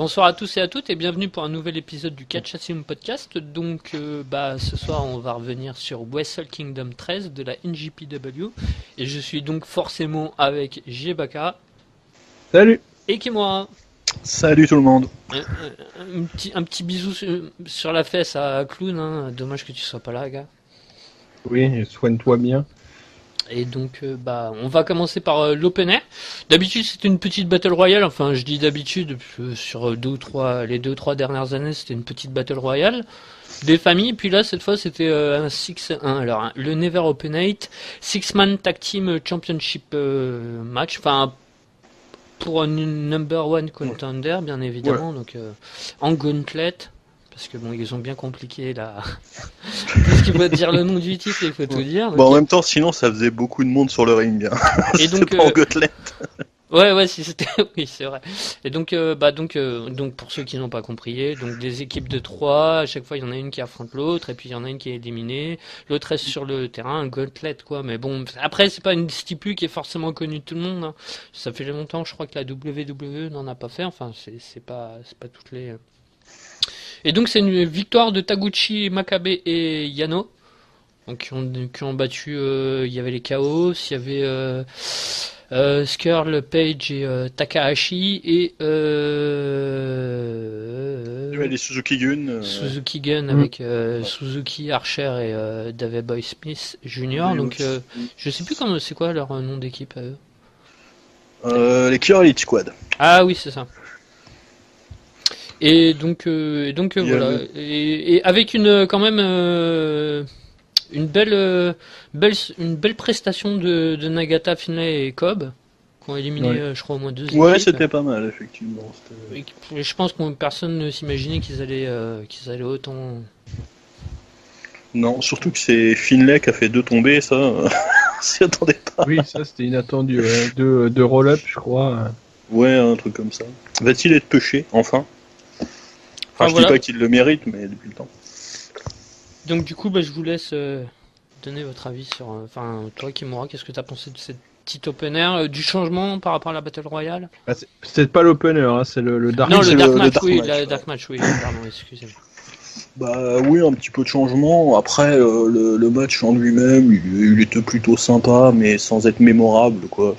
Bonsoir à tous et à toutes et bienvenue pour un nouvel épisode du Catch Assume Podcast. Donc ce soir on va revenir sur Wrestle Kingdom 13 de la NJPW et je suis donc forcément avec Jebaka. Salut. Et Kimura. Salut tout le monde. Un petit bisou sur la fesse à Clown, hein. Dommage que tu sois pas là, gars. Oui, soigne-toi bien. Et donc, on va commencer par l'Open Air. D'habitude, c'était une petite Battle Royale. Enfin, je dis d'habitude, sur les 2 ou 3 dernières années, c'était une petite Battle Royale des familles. Puis là, cette fois, c'était un 6-1. Alors, le Never Open 8, 6-man Tag Team Championship match. Enfin, pour un number one contender, bien évidemment. Ouais. Donc, en gauntlet. Parce que bon, ils ont bien compliqué là. Parce qu'il faut dire le nom du titre, il faut tout dire. Bon, en même temps, sinon ça faisait beaucoup de monde sur le ring, bien. Et donc, pas en gauntlet. Ouais, si c'était, oui, c'est vrai. Et donc, donc pour ceux qui n'ont pas compris, donc des équipes de 3, à chaque fois il y en a une qui affronte l'autre, et puis il y en a une qui est éliminée, l'autre reste sur le terrain, un gauntlet quoi. Mais bon, après c'est pas une stipule qui est forcément connue de tout le monde. Hein. Ça fait longtemps, je crois que la WWE n'en a pas fait. Enfin, c'est pas toutes les. Et donc c'est une victoire de Taguchi, Makabe et Yano, donc qui ont battu. Il y avait les Chaos, il y avait Skrull, Page et Takahashi et les Suzuki Gun. Suzuki Gun avec Suzuki, Archer et Davey Boy Smith Jr. Donc je sais plus c'est quoi leur nom d'équipe à eux. Les Killer Elite Squad. Ah oui, c'est ça. Et donc voilà. Et avec quand même une belle prestation de Nagata, Finlay et Cobb, qui ont éliminé, je crois, au moins 2 équipes. Ouais, c'était pas mal, effectivement. Et je pense que personne ne s'imaginait qu'ils allaient autant. Non, surtout que c'est Finlay qui a fait 2 tombées, ça, on s'y attendait pas. Oui, ça c'était inattendu. De roll-up, je crois. Ouais, un truc comme ça. Va-t-il être pêché, enfin? Enfin, je dis pas qu'il le mérite, mais depuis le temps. Donc du coup, je vous laisse donner votre avis sur... Enfin, toi, Kimura, qu'est-ce que tu as pensé de cette petite open air, du changement par rapport à la Battle Royale? C'est pas l'open air, hein, c'est le Dark Match. Non, le Dark Match, oui, le Dark Match, oui, pardon, excusez-moi. Bah oui, un petit peu de changement. Après, le match en lui-même, il était plutôt sympa, mais sans être mémorable, quoi.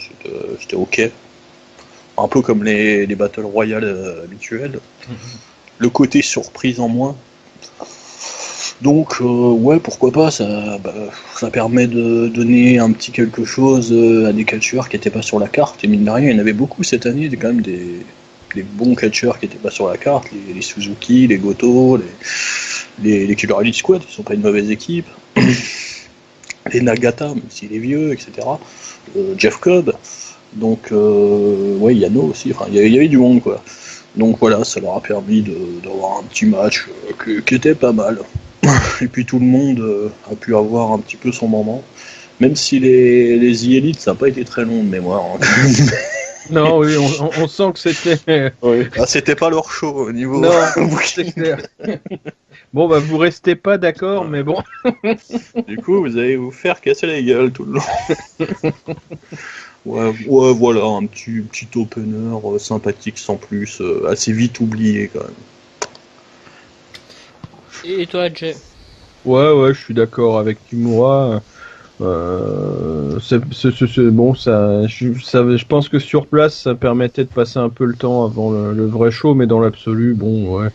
C'était ok. Un peu comme les Battle Royale habituelles. Le côté surprise en moins. Donc ouais, pourquoi pas, ça permet de donner un petit quelque chose à des catcheurs qui n'étaient pas sur la carte. Et mine de rien, il y en avait beaucoup cette année, quand même des bons catcheurs qui n'étaient pas sur la carte, les Suzuki, les Goto, les Killer Elite Squad, qui sont pas une mauvaise équipe. Les Nagata, même s'il est vieux, etc. Jeff Cobb. Donc ouais, Yano aussi, enfin il y avait du monde quoi. Donc voilà, ça leur a permis d'avoir un petit match qui était pas mal. Et puis tout le monde a pu avoir un petit peu son moment. Même si les The Elite, ça n'a pas été très long de mémoire. Hein. Non, oui, on sent que c'était... Oui. Ah, c'était pas leur show au niveau... Non, c'est clair. Bon, vous restez pas d'accord, mais bon. Du coup, vous allez vous faire casser la gueule tout le long. Ouais, voilà, un petit opener sympathique sans plus, assez vite oublié quand même. Et toi, Jay? Ouais, je suis d'accord avec Kimura. Bon, je pense que sur place, ça permettait de passer un peu le temps avant le vrai show, mais dans l'absolu, bon, ouais.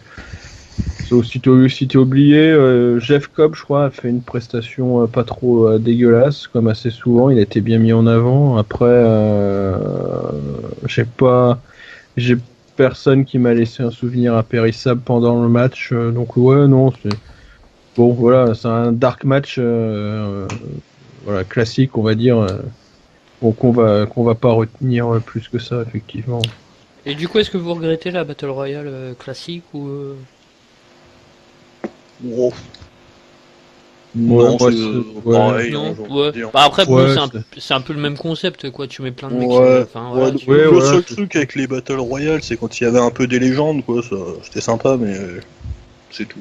Si t'es oublié, Jeff Cobb, je crois, a fait une prestation pas trop dégueulasse, comme assez souvent. Il a été bien mis en avant. Après, j'ai personne qui m'a laissé un souvenir impérissable pendant le match. Donc ouais, non, c'est bon. Voilà, c'est un dark match, voilà, classique, on va dire. Bon, qu'on va pas retenir plus que ça, effectivement. Et du coup, est-ce que vous regrettez la Battle Royale classique ou Gros. Non, pareil, non, ouais. Bah après, ouais, c'est un peu le même concept, quoi. Tu mets plein de mecs. Ouais, Voilà, le seul truc avec les Battle Royale, c'est quand il y avait un peu des légendes, quoi. Ça, c'était sympa, mais c'est tout.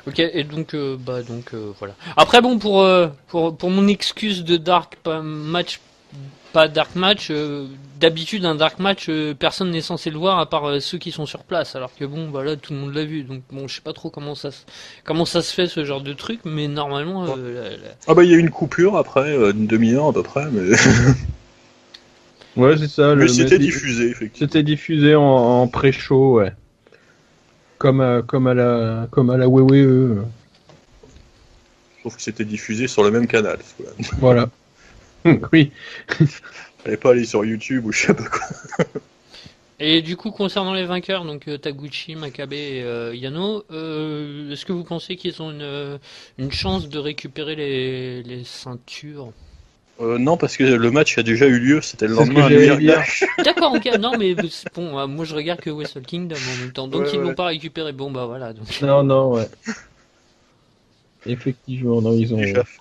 Ok, et donc, voilà. Après, bon, pour mon excuse de Dark match pas dark match. D'habitude, un dark match, personne n'est censé le voir à part ceux qui sont sur place. Alors que bon, bah là, tout le monde l'a vu. Donc bon, je sais pas trop comment ça se fait ce genre de truc, mais normalement. Ah bah il y a eu une coupure après, une demi-heure à peu près, mais. Ouais, c'est ça. Mais c'était diffusé, effectivement. C'était diffusé en pré-show, ouais. Comme à la WWE. Sauf que c'était diffusé sur le même canal. Voilà. Oui. Fallait pas aller sur YouTube ou je sais pas quoi. Et du coup, concernant les vainqueurs, donc Taguchi, Makabe et Yano, est-ce que vous pensez qu'ils ont une chance de récupérer les ceintures? Non, parce que le match a déjà eu lieu, c'était le C'est ce lendemain que à New j'allais York. dire. D'accord, ok, non mais c'est bon, moi je regarde que Wrestle Kingdom en même temps, donc Ouais, ils l'ont ouais. pas récupéré, bon bah voilà. Donc. Non, ouais. Effectivement, non, Déjà fait.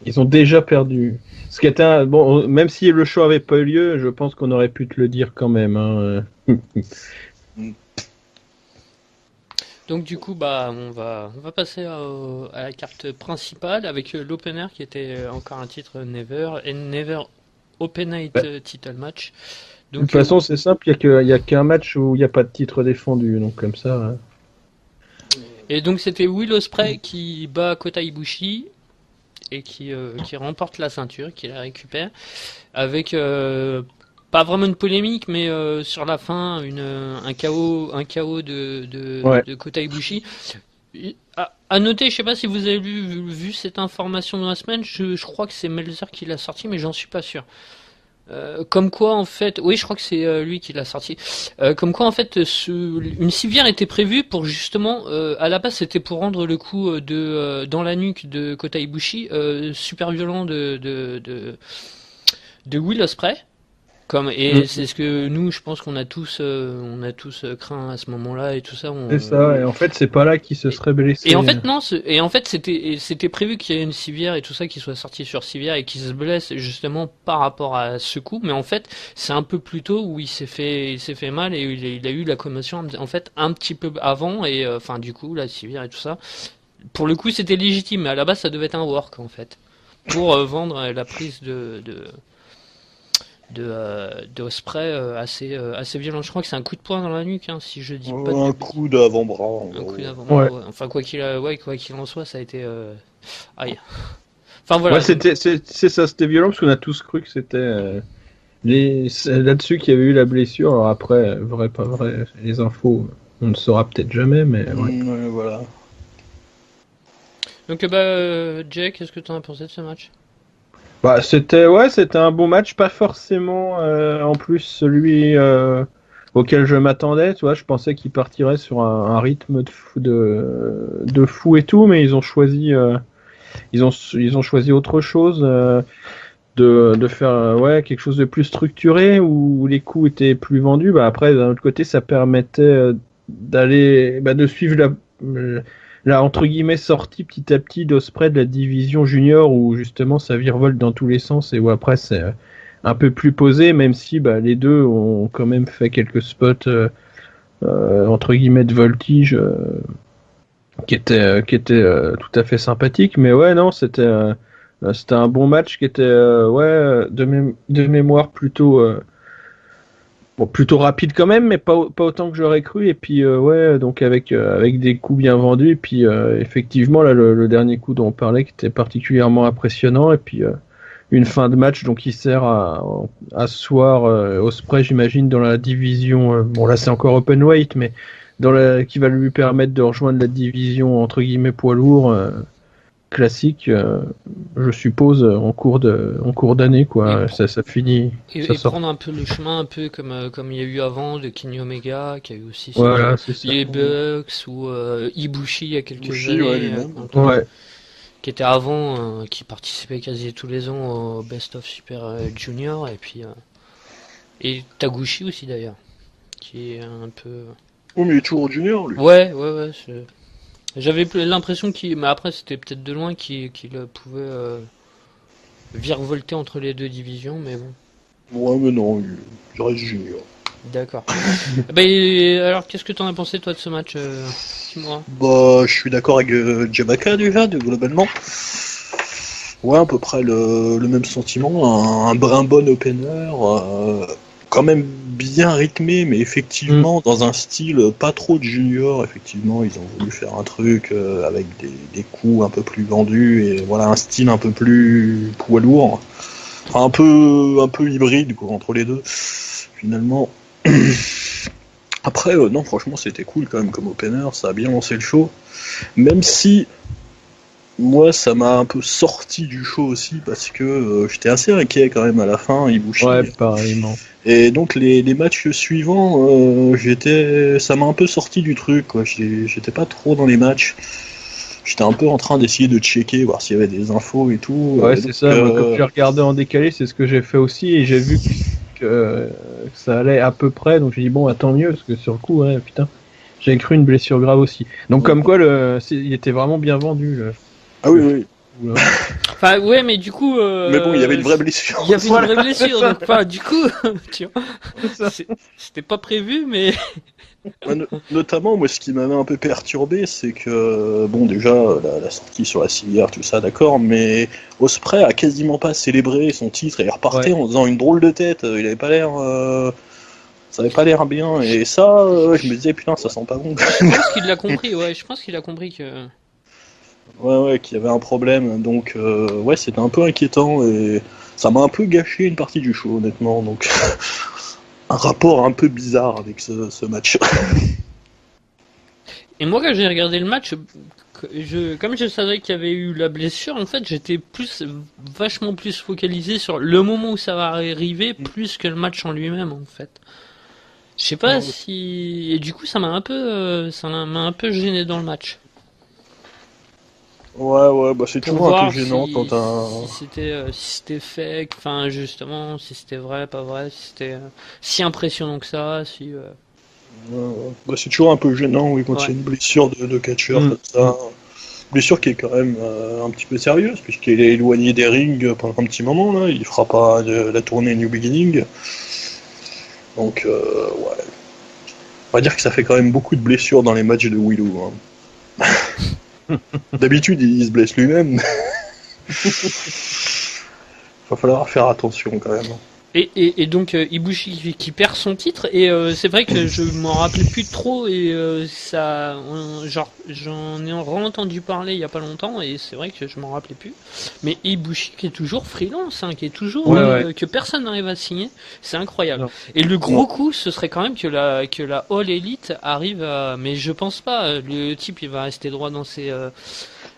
ils ont déjà perdu. Ce qui était bon, même si le show avait pas eu lieu, je pense qu'on aurait pu te le dire quand même. Hein. Donc du coup, bah on va passer à la carte principale avec l'opener qui était encore un titre Never Open Night Title Match. De Donc, toute façon, c'est simple, il y a qu'un match où il n'y a pas de titre défendu, donc comme ça. Hein. Et donc c'était Will Ospreay qui bat Kota Ibushi et qui remporte la ceinture, qui la récupère, avec pas vraiment une polémique, mais sur la fin un KO de Kota Ibushi. À noter, je sais pas si vous avez vu cette information dans la semaine, je crois que c'est Melzer qui l'a sorti, mais j'en suis pas sûr. Comme quoi en fait, oui je crois que c'est lui qui l'a sorti. Comme quoi en fait, une civière était prévue pour justement, à la base c'était pour rendre le coup dans la nuque de Kota Ibushi super violent de Will Ospreay. Et c'est ce que nous, je pense qu'on a tous craint à ce moment-là et tout ça. C'est ça, et en fait, c'est pas là qu'il se serait blessé. Et en fait, non, c'était prévu qu'il y ait une civière et tout ça qui soit sorti sur civière et qui se blesse justement par rapport à ce coup. Mais en fait, c'est un peu plus tôt où il s'est fait mal et il a eu la commotion en fait un petit peu avant et enfin du coup la civière et tout ça. Pour le coup, c'était légitime, mais à la base, ça devait être un work en fait pour vendre la prise de Ospreay assez violent. Je crois que c'est un coup de poing dans la nuque, hein, si je dis pas de Un coup d'avant-bras. un coup d'avant-bras, Ouais. ouais. Enfin, quoi qu'il en soit, ça a été aïe. Enfin voilà. Ouais, c'est ça, c'était violent parce qu'on a tous cru que c'était c'est là-dessus qu'il y avait eu la blessure. Alors après, vrai, pas vrai, les infos, on ne saura peut-être jamais, mais ouais. Ouais, voilà. Donc bah Jay, qu'est-ce que tu en as pensé de ce match? Bah, c'était un bon match, pas forcément en plus celui auquel je m'attendais, tu vois, je pensais qu'il partirait sur un rythme de fou et tout, mais ils ont choisi ils ont choisi autre chose de faire quelque chose de plus structuré où les coups étaient plus vendus. Bah après d'un autre côté ça permettait de suivre la entre guillemets sortie petit à petit d'Ospreay de la division junior où justement ça virevolte dans tous les sens et où après c'est un peu plus posé, même si les deux ont quand même fait quelques spots entre guillemets de voltige qui étaient tout à fait sympathiques. Mais ouais, non, c'était un bon match qui était de mémoire plutôt rapide quand même, mais pas autant que j'aurais cru. Et puis donc avec des coups bien vendus. Et puis effectivement là le dernier coup dont on parlait qui était particulièrement impressionnant. Et puis une fin de match donc qui sert à asseoir Ospreay, j'imagine, dans la division. Bon là c'est encore open weight, mais qui va lui permettre de rejoindre la division entre guillemets poids lourd classique, je suppose en cours d'année quoi. Ça finit. Et ça sort. prendre un peu le chemin un peu comme il y a eu avant de Kenny Omega, qui a eu aussi Voilà, c'est ça. les Bucks ou Ibushi il y a quelques Ibushi, années, ouais, lui-même. Ouais. qui était avant, qui participait quasi tous les ans au Best of Super Junior et puis et Taguchi aussi d'ailleurs, qui est un peu. Oh, mais il est toujours junior, lui. Ouais. J'avais l'impression mais après c'était peut-être de loin qu'il pouvait virevolter entre les deux divisions, mais bon. Ouais, mais non, il reste junior. D'accord. Alors, qu'est-ce que t'en as pensé toi de ce match, dis-moi. Bah, je suis d'accord avec Jamaka déjà, globalement. Ouais, à peu près le même sentiment, un brin bon opener, quand même bien rythmé, mais effectivement dans un style pas trop de junior. Effectivement, ils ont voulu faire un truc avec des coups un peu plus vendus et voilà un style un peu plus poids lourd, enfin un peu hybride quoi, entre les deux. Finalement. Après, non, franchement, c'était cool quand même comme opener, ça a bien lancé le show, même si. Moi, ça m'a un peu sorti du show aussi parce que j'étais assez inquiet quand même à la fin, Ibushi. Ouais, pareillement. Et donc les matchs suivants, ça m'a un peu sorti du truc, quoi. J'étais pas trop dans les matchs. J'étais un peu en train d'essayer de checker, voir s'il y avait des infos et tout. Ouais, Et c'est donc, ça. Moi, comme j'ai regardé en décalé, c'est ce que j'ai fait aussi, et j'ai vu que ça allait à peu près. Donc j'ai dit bon, bah, tant mieux, parce que sur le coup, ouais, putain, j'ai cru une blessure grave aussi. Donc comme quoi, il était vraiment bien vendu. Ah oui, oui. Là. Enfin, ouais, mais du coup. Mais bon, il y avait une vraie blessure. Il y avait une vraie blessure, donc, enfin, du coup, tu vois, C'est c'était pas prévu, mais. Ouais, notamment, moi, ce qui m'avait un peu perturbé, c'est que, bon, déjà, la sortie sur la civière, tout ça, d'accord, mais Ospreay a quasiment pas célébré son titre et il repartait en faisant une drôle de tête. Il avait pas l'air. Ça avait pas l'air bien, et ça, je me disais, putain, ça sent pas bon. Je pense qu'il l'a compris, ouais, je pense qu'il a compris que. Ouais, qu'il y avait un problème, donc, ouais, c'était un peu inquiétant, et ça m'a un peu gâché une partie du show, honnêtement, donc. Un rapport un peu bizarre avec ce match. Et moi, quand j'ai regardé le match, comme je savais qu'il y avait eu la blessure, en fait, j'étais vachement plus focalisé sur le moment où ça va arriver, plus que le match en lui-même, en fait. Je sais pas si, et du coup, ça m'a un peu gêné dans le match. Ouais, bah c'est Pour toujours un voir peu gênant si, quand un. si c'était fake, enfin, justement, si c'était vrai, pas vrai, si c'était si impressionnant que ça, si, Ouais. Bah, c'est toujours un peu gênant, oui, quand il y a une blessure de catcheur comme ça. Blessure qui est quand même un petit peu sérieuse, puisqu'il est éloigné des rings pendant un petit moment, là. Il fera pas la tournée New Beginning. Donc, ouais. On va dire que ça fait quand même beaucoup de blessures dans les matchs de Willow. Hein. D'habitude, il se blesse lui-même. Va falloir faire attention quand même. Et donc Ibushi qui perd son titre et c'est vrai que je m'en rappelais plus trop et genre j'en ai entendu parler il y a pas longtemps et c'est vrai que je m'en rappelais plus. Mais Ibushi qui est toujours freelance, hein, qui est toujours que personne n'arrive à signer, c'est incroyable. Non. Et le gros coup, ce serait quand même que la All Elite arrive à, mais je pense pas. Le type il va rester droit dans ses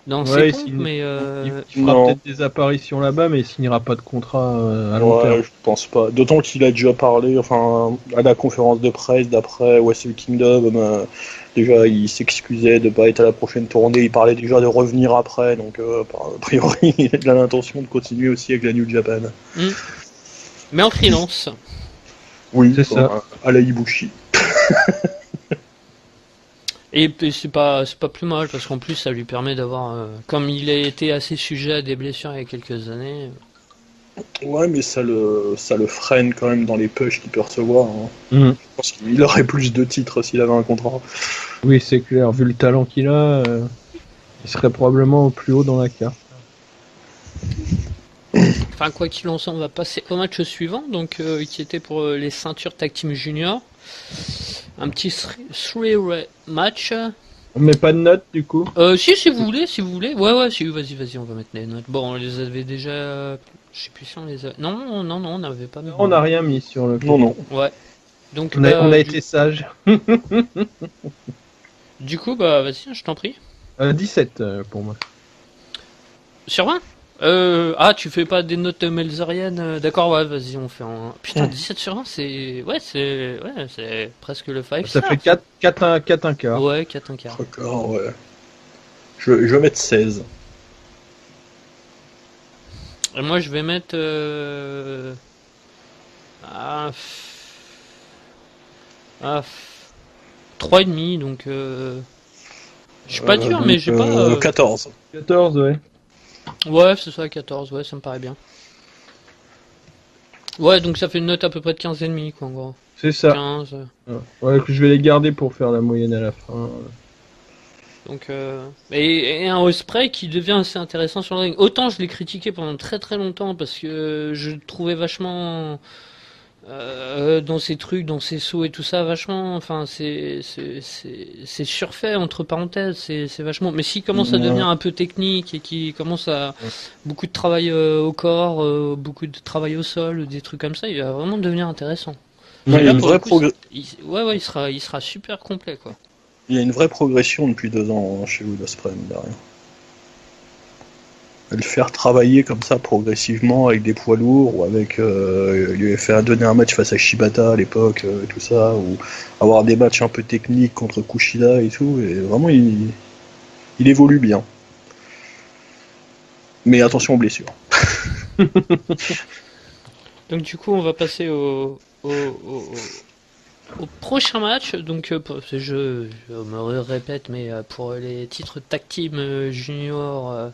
ses pompes, mais il fera peut-être des apparitions là-bas, mais il signera pas de contrat à long terme. Je pense pas. D'autant qu'il a déjà parlé, enfin, à la conférence de presse d'après Wrestle Kingdom, déjà il s'excusait de pas être à la prochaine tournée, il parlait déjà de revenir après, donc a priori il a l'intention de continuer aussi avec la New Japan. Mais en freelance. Oui, c'est ça. À la Ibushi. Et c'est pas plus mal parce qu'en plus ça lui permet d'avoir comme il a été assez sujet à des blessures il y a quelques années. Ouais, mais ça le freine quand même dans les pushs qu'il peut recevoir. Hein. Je pense qu'il aurait plus de titres s'il avait un contrat. Oui, c'est clair. Vu le talent qu'il a, il serait probablement au plus haut dans la carte. Enfin, quoi qu'il en soit, on va passer au match suivant, donc qui était pour les ceintures Tag Team Junior. Un petit three-way match. On met pas de notes du coup. Si vous voulez. Ouais, si, vas-y, on va mettre des notes. Bon, on les avait déjà. Je sais plus si on les a. Non, on n'avait pas mis. On n'a rien mis sur le. Non. Ouais. Donc. On a été sage. Du coup, bah, vas-y, je t'en prie. 17 pour moi. Sur 20 tu fais pas des notes melzeriennes. D'accord, ouais, vas-y, on fait un. Putain, 17 sur 20, c'est. Ouais, c'est presque le 5. Ça fait 4 un quart. Ouais, 4 un quart. D'accord, ouais. Je vais mettre 16. Et moi, je vais mettre. 3,5, donc. Je suis pas dur, mais j'ai pas. 14. 14, ouais. Ouais, c'est ça, 14, ouais, ça me paraît bien. Ouais, donc ça fait une note à peu près de 15,5, quoi, en gros. C'est ça. 15. Ouais, je vais les garder pour faire la moyenne à la fin. Donc, et un Ospreay qui devient assez intéressant sur le ring. Autant je l'ai critiqué pendant très très longtemps parce que je le trouvais vachement dans ses trucs, dans ses sauts et tout ça, vachement. Enfin, c'est surfait entre parenthèses. C'est vachement. Mais s'il commence à devenir un peu technique et qui commence à beaucoup de travail au corps, beaucoup de travail au sol, des trucs comme ça, il va vraiment devenir intéressant. Il y a Là, une pour le vraie coup, progr- ouais, il sera super complet, quoi. il y a une vraie progression depuis 2 ans chez Will Ospreay, mine de rien. Et le faire travailler comme ça progressivement avec des poids lourds ou avec il lui avait fait donner un match face à Shibata à l'époque tout ça, ou avoir des matchs un peu techniques contre Kushida et tout, et vraiment il évolue bien. Mais attention aux blessures. Donc du coup, on va passer au prochain match. Donc je me répète, mais pour les titres tag team junior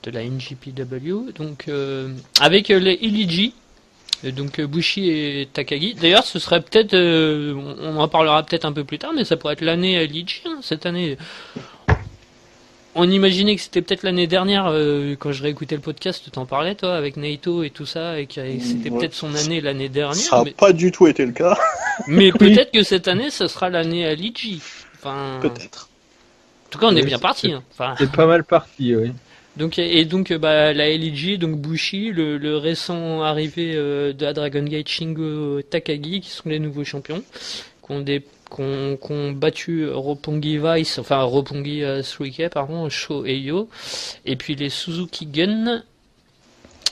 de la NJPW, donc avec les Iliji, donc Bushi et Takagi. D'ailleurs, ce serait peut-être, on en parlera peut-être un peu plus tard, mais ça pourrait être l'année Iliji, hein, cette année. On imaginait que c'était peut-être l'année dernière, quand je réécoutais le podcast, t'en parlais toi, avec Naito et tout ça, et que c'était Ouais. peut-être son année l'année dernière, Ça n'a pas du tout été le cas. mais peut-être que cette année, ça sera l'année à Ligi. Enfin, Peut-être. en tout cas, on est Oui, bien parti. Hein. Enfin, C'est pas mal parti, oui. donc bah, la LG, donc Bushi, le récent arrivé de la Dragon Gate Shingo Takagi, qui sont les nouveaux champions, qui ont battu Roppongi Vice, enfin Roppongi 3K, pardon, Sho et Yo, et puis les Suzuki Gun,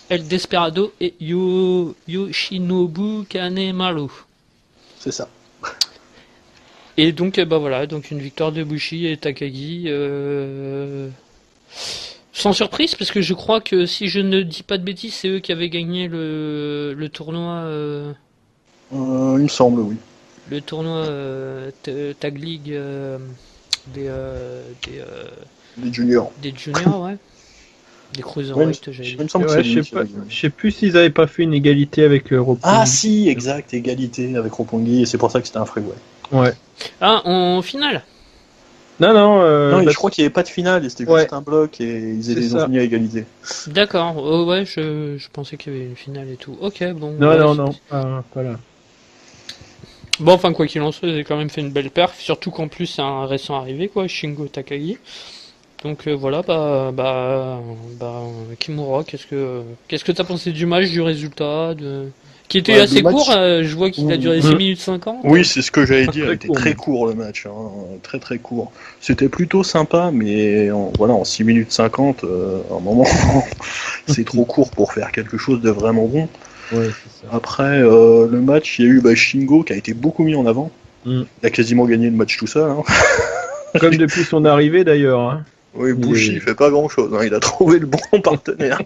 El Desperado et Yoshinobu Kanemaru. C'est ça. Et donc, bah voilà, donc une victoire de Bushi et Takagi. Sans surprise, parce que je crois que si je ne dis pas de bêtises, c'est eux qui avaient gagné le tournoi, Il me semble, oui. le tournoi Tag League des, Les juniors. des juniors, ouais. Des Ouais, cruiserweight, j'allais il dire. me semble que Ouais, c'est je lui sais qui pas, avait gagné. je sais plus s'ils avaient pas fait une égalité avec Roppongi. Ah si, exact, égalité avec Roppongi, et c'est pour ça que c'était un freeway. Ouais. Ah, en finale. Non, non, Non, bah, je crois qu'il n'y avait pas de finale, et c'était Ouais. juste un bloc, et C'est ils ont ça. fini à égalité. D'accord. Oh, ouais, je pensais qu'il y avait une finale et tout. Ok, bon. non, ouais, non, c'est- non, pas là. Bon, enfin, quoi qu'il en soit, j'ai quand même fait une belle perf, surtout qu'en plus, c'est un récent arrivé, quoi, Shingo Takagi. Donc voilà, bah, Kimura, qu'est-ce que t'as pensé du match, du résultat, qui était Ouais, assez le match- court, je vois qu'il a duré 6 minutes 50. Oui, c'est ce que j'allais dire, il Très était court, très même. court le match, hein, très très court. C'était plutôt sympa, mais voilà, en 6 minutes 50, à un moment, c'est trop court pour faire quelque chose de vraiment bon. Ouais, c'est ça. Après le match, il y a eu Shingo qui a été beaucoup mis en avant. Mm. Il a quasiment gagné le match tout seul. Hein. Comme depuis son arrivée d'ailleurs. Hein. Oui, Il Bushi est- fait pas grand chose, il a trouvé le bon partenaire.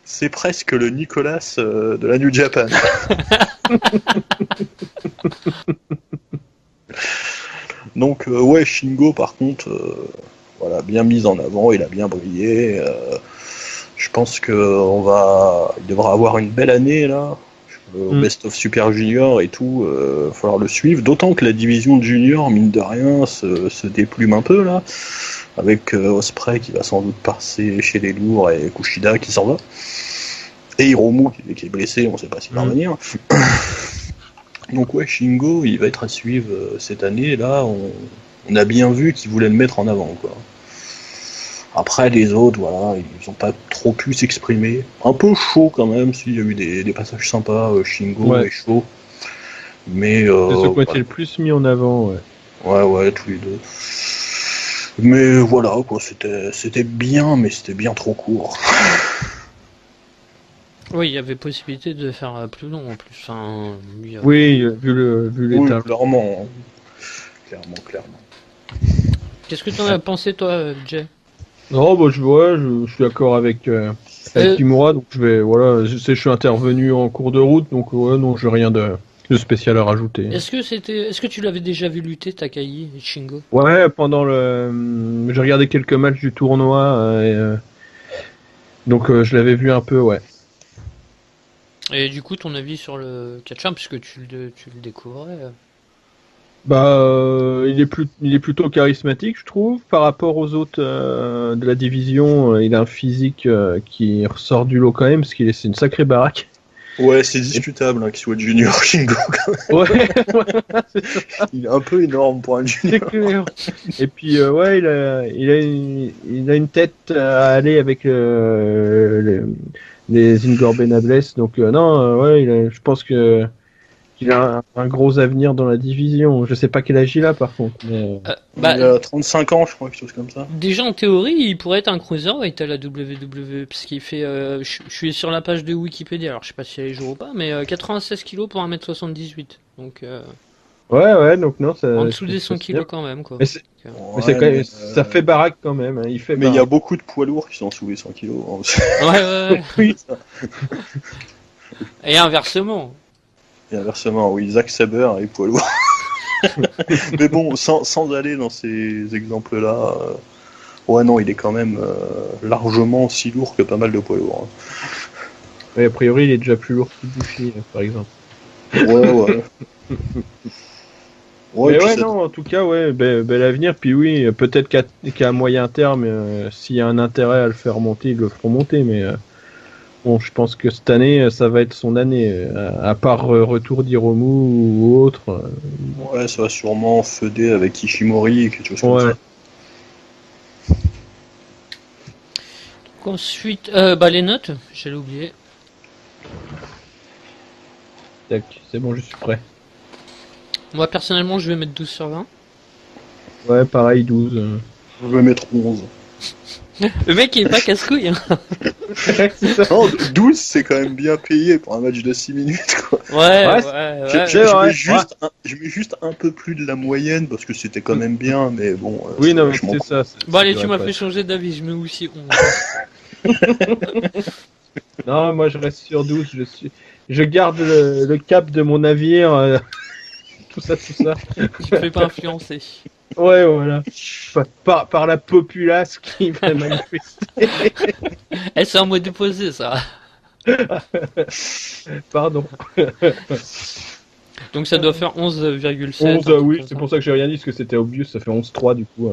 C'est presque le Nicolas de la New Japan. Donc ouais, Shingo par contre, voilà, bien mis en avant, il a bien brillé. Je pense que il devra avoir une belle année là, au Best of Super Junior et tout. Il va falloir le suivre. D'autant que la division de junior, mine de rien, se déplume un peu là, avec Ospreay qui va sans doute passer chez les lourds et Kushida qui s'en va. Et Hiromu qui est blessé, on sait pas s'il va revenir. Donc ouais, Shingo, il va être à suivre cette année. Là, on a bien vu qu'il voulait le mettre en avant, quoi. Après, les autres, voilà, ils n'ont pas trop pu s'exprimer. Un peu chaud quand même, s'il y a eu des passages sympas. Shingo est chaud. Mais C'est ceux qui ont été voilà. le plus mis en avant, ouais. Ouais, tous les deux. Mais voilà, quoi, c'était bien, mais c'était bien trop court. Oui, il y avait possibilité de faire plus long en plus. Enfin, Oui, vu l'état. Oui, clairement. Clairement. Qu'est-ce que tu en as pensé, toi, Jay? Non, bah, je suis d'accord avec Kimura, donc je suis intervenu en cours de route, donc ouais, non, j'ai rien de spécial à rajouter. Est-ce que tu l'avais déjà vu lutter, Takagi et Shingo? Ouais, j'ai regardé quelques matchs du tournoi, donc je l'avais vu un peu, ouais. Et du coup, ton avis sur le catch-up, puisque tu le découvrais Il est plutôt charismatique, je trouve, par rapport aux autres de la division. Il a un physique qui ressort du lot quand même, parce c'est une sacrée baraque. Ouais, c'est discutable qu'il soit junior Shingo quand même. Ouais, Il est un peu énorme pour un c'est junior. clair. Et puis, ouais, il a une tête à aller avec les Ingor Benables. Donc, non, ouais, je pense qu'il a un gros avenir dans la division. Je sais pas quel âge il a, par contre. Mais... Il a 35 ans, je crois, quelque chose comme ça. Déjà en théorie, il pourrait être un cruiserweight à la WWE, parce qu'il fait, je suis sur la page de Wikipédia, alors je sais pas si elle est jour ou pas, mais 96 kilos pour 1m78, donc Ouais, donc non, ça. en dessous des 100 ça se kilos tient. quand même, quoi. Mais c'est Ouais, mais c'est quand même, ça fait baraque quand même. Hein. Il fait mais il y a baraque. beaucoup de poids lourds qui sont sous les 100 kilos. Ouais. Oui. Et inversement. Et inversement, oui, Zack Sabre et poids lourds. Mais bon, sans aller dans ces exemples-là, ouais, non, il est quand même largement aussi lourd que pas mal de poids lourds. Ouais, a priori, il est déjà plus lourd que Bushi, par exemple. Ouais. Mais puis ouais, non, en tout cas, ouais, bel avenir. Puis oui, peut-être qu'à moyen terme, s'il y a un intérêt à le faire monter, ils le feront monter. Mais bon, je pense que cette année, ça va être son année. À part retour d'Hiromu ou autre. Ouais, ça va sûrement feuder avec Ishimori, quelque chose comme Ouais. ça. Donc ensuite, les notes, j'allais oublier. Tac, c'est bon, je suis prêt. Moi personnellement, je vais mettre 12 sur 20. Ouais, pareil, 12. Je vais mettre 11. Le mec il est pas casse-couille, hein. C'est ça. Non, 12, c'est quand même bien payé pour un match de 6 minutes, quoi. Ouais. Je mets juste un peu plus de la moyenne parce que c'était quand même bien, mais bon. Oui, c'est non, mais vachement c'est cool. ça. Bon allez, tu c'est m'as vrai, fait changer d'avis, je mets aussi 11. Non, moi je reste sur 12. Je garde le cap de mon navire. Tout ça. Tu te fais pas influencer. Ouais, voilà. Par la populace qui va manifester. Eh, c'est un mot déposé ça. Pardon. Donc ça doit faire 11,7. 11, oui, c'est pour ça que j'ai rien dit, parce que c'était obvious. Ça fait 11-3 du coup.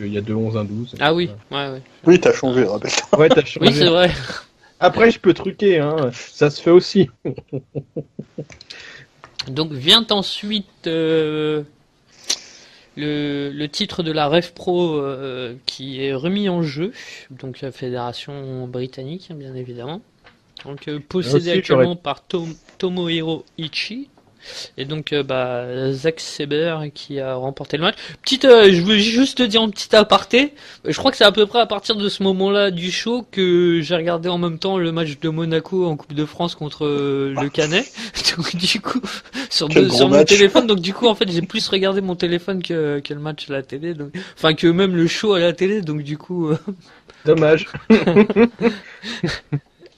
Il y a 2 11, 1 12. Ah oui, ouais. Oui, t'as changé, rappelle-toi. Ouais, t'as changé. Oui, c'est vrai. Après, je peux truquer, hein. Ça se fait aussi. Donc vient ensuite le titre de la Rev Pro qui est remis en jeu, donc la fédération britannique, bien évidemment. Donc possédé Aussi, actuellement par Tomohiro Ishii. Et donc Zack Sabre qui a remporté le match. Je veux juste te dire en petit aparté, je crois que c'est à peu près à partir de ce moment-là du show que j'ai regardé en même temps le match de Monaco en Coupe de France contre le Canet. Donc du coup sur mon match. téléphone, donc du coup en fait j'ai plus regardé mon téléphone que le match à la télé, donc enfin que même le show à la télé, donc du coup Dommage.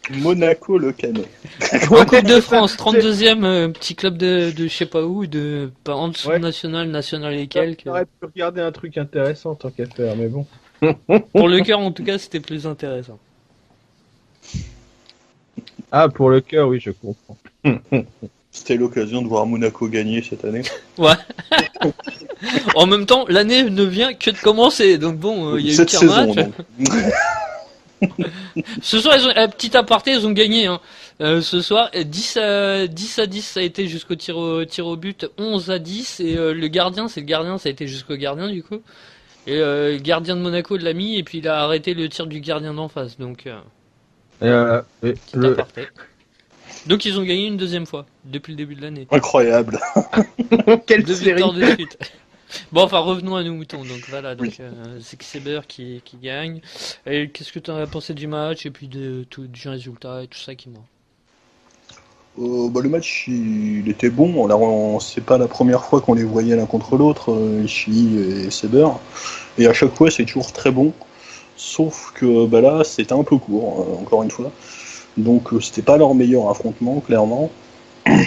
Monaco, le Canet. en Coupe de France, 32e petit club de je sais pas où, pas en dessous Ouais. national et quelques. J'aurais pu regarder un truc intéressant tant qu'à faire, mais bon. Pour le cœur, en tout cas, c'était plus intéressant. Ah, pour le cœur, oui, je comprends. C'était l'occasion de voir Monaco gagner cette année. Ouais. En même temps, l'année ne vient que de commencer, donc bon, il y a eu cette qu'un saison, match. donc. Ce soir, petit aparté, ils ont gagné. Hein. Ce soir, 10 à 10, ça a été jusqu'au tir au but, 11 à 10, et le gardien, ça a été jusqu'au gardien du coup. Et le gardien de Monaco l'a mis, et puis il a arrêté le tir du gardien d'en face, donc petit aparté. Donc ils ont gagné une deuxième fois, depuis le début de l'année. Incroyable. Quelle 2 série. victoires de suite. Bon, enfin, revenons à nos moutons. Donc voilà, donc Oui. c'est Sabre qui gagne. Et qu'est-ce que tu as pensé du match et puis du résultat et tout ça qui moi. Le match, il était bon. Alors, c'est pas la première fois qu'on les voyait l'un contre l'autre, Ishii et Sabre. Et à chaque fois, c'est toujours très bon. Sauf que là, c'était un peu court, encore une fois. Donc, c'était pas leur meilleur affrontement, clairement.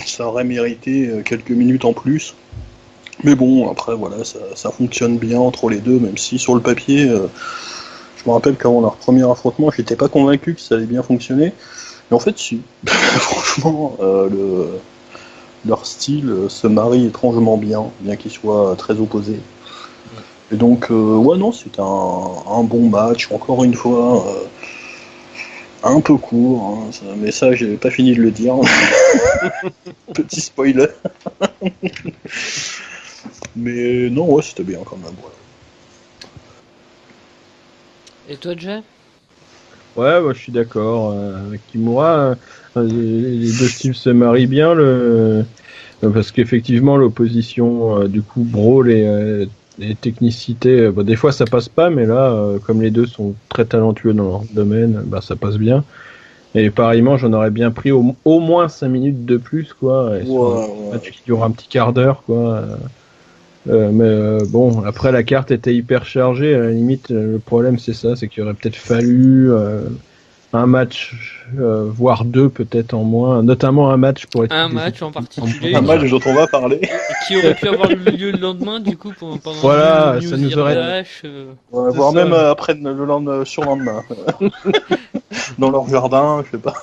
Ça aurait mérité quelques minutes en plus. Mais bon, après, voilà, ça fonctionne bien entre les deux, même si sur le papier, je me rappelle qu'avant leur premier affrontement, j'étais pas convaincu que ça allait bien fonctionner. Mais en fait, si. Franchement, leur style se marie étrangement bien qu'ils soient très opposés. Et donc, ouais, non, c'était un bon match, encore une fois, un peu court, hein, mais ça, j'ai pas fini de le dire. Petit spoiler. Mais non, ouais, c'était bien quand même. Ouais. Et toi, Jay? Ouais, je suis d'accord. Avec Kimura, les deux styles se marient bien, parce qu'effectivement, l'opposition, du coup, brawl et technicité, des fois ça passe pas, mais là, comme les deux sont très talentueux dans leur domaine, ça passe bien. Et pareillement, j'en aurais bien pris au moins 5 minutes de plus, quoi. Et sur un match qui dure un petit quart d'heure, quoi. Mais bon, après la carte était hyper chargée. À la limite, le problème c'est ça, c'est qu'il aurait peut-être fallu un match, voire deux peut-être en moins, notamment un match pour être Un match en particulier. Un match dont on va parler. Qui aurait pu avoir lieu le lendemain, du coup, pendant voilà, le ça News nous aurait. Dash, voire même après le surlendemain. Dans leur jardin, je sais pas.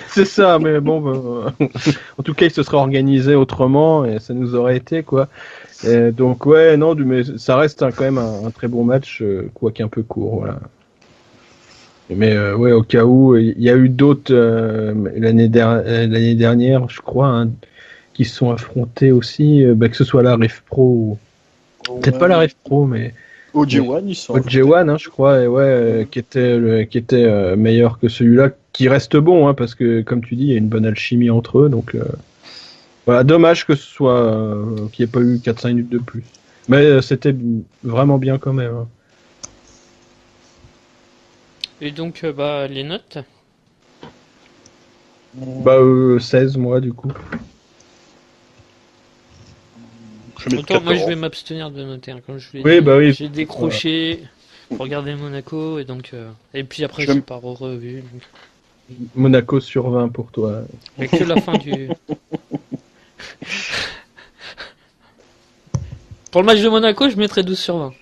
C'est ça, mais bon, en tout cas, il se serait organisé autrement et ça nous aurait été, quoi. Et donc, ouais, non, mais ça reste quand même un très bon match, quoique un peu court, voilà. Mais ouais, au cas où, il y a eu d'autres l'année dernière, je crois, hein, qui se sont affrontés aussi, que ce soit la Rev Pro, peut-être pas la Rev Pro, mais OJ1, ils sont. OJ1, hein, je crois, et ouais, qui était meilleur que celui-là, qui reste bon, hein, parce que comme tu dis, il y a une bonne alchimie entre eux, donc voilà, dommage que ce soit qu'il n'y ait pas eu 4-5 minutes de plus. Mais c'était vraiment bien quand même. Hein. Et donc, les notes? 16 mois du coup. Autant, moi je vais m'abstenir de noter, hein, comme je vous l'ai dit. Oui. J'ai décroché pour regarder Monaco, et donc et puis après j'ai pas revu. Donc... Monaco sur 20 pour toi. Il n'y a que la fin du... Pour le match de Monaco, je mettrais 12 sur 20.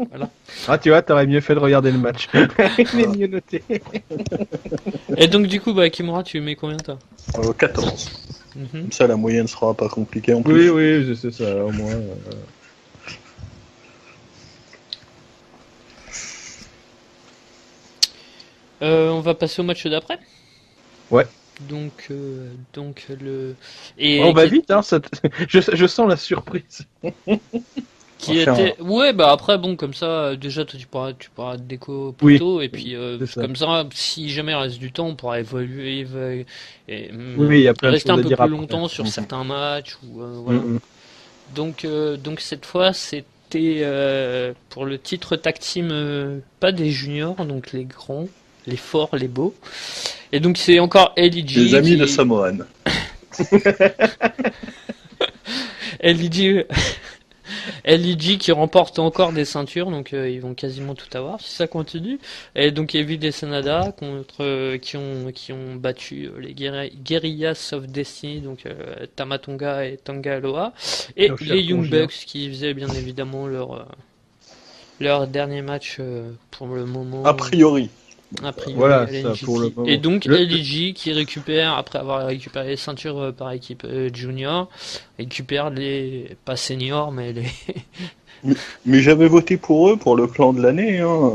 Voilà. Ah, tu vois, t'aurais mieux fait de regarder le match. Il est mieux noté. Et donc, du coup, Kimura, tu mets combien, toi 14. Comme ça, la moyenne sera pas compliquée en Oui, plus. oui, c'est ça, au moins. On va passer au match d'après. Ouais. Donc le. Et on va vite, hein. Je sens la surprise. Qui était... Ouais, après, bon, comme ça, déjà, toi, tu pourras déco plus tôt, et puis, comme ça, si jamais il reste du temps, on pourra évoluer, il y a plein rester de un choses peu à dire plus longtemps sur certains matchs, ou, voilà. Donc, cette fois, c'était, pour le titre tag team, pas des juniors, donc les grands, les forts, les beaux. Et donc, c'est encore LEG. Les amis de Samoan. LEG qui remporte encore des ceintures, donc ils vont quasiment tout avoir si ça continue. Et donc Evil et Sanada qui ont battu les Guerrillas of Destiny, donc Tamatonga et Tangaloa, et les Young Bucks qui faisaient bien évidemment leur dernier match pour le moment. A priori. Voilà, ça, pour le moment. Et donc LEG qui récupère, après avoir récupéré les ceintures par équipe junior, récupère les, pas seniors, mais les... mais j'avais voté pour eux pour le clan de l'année. Hein.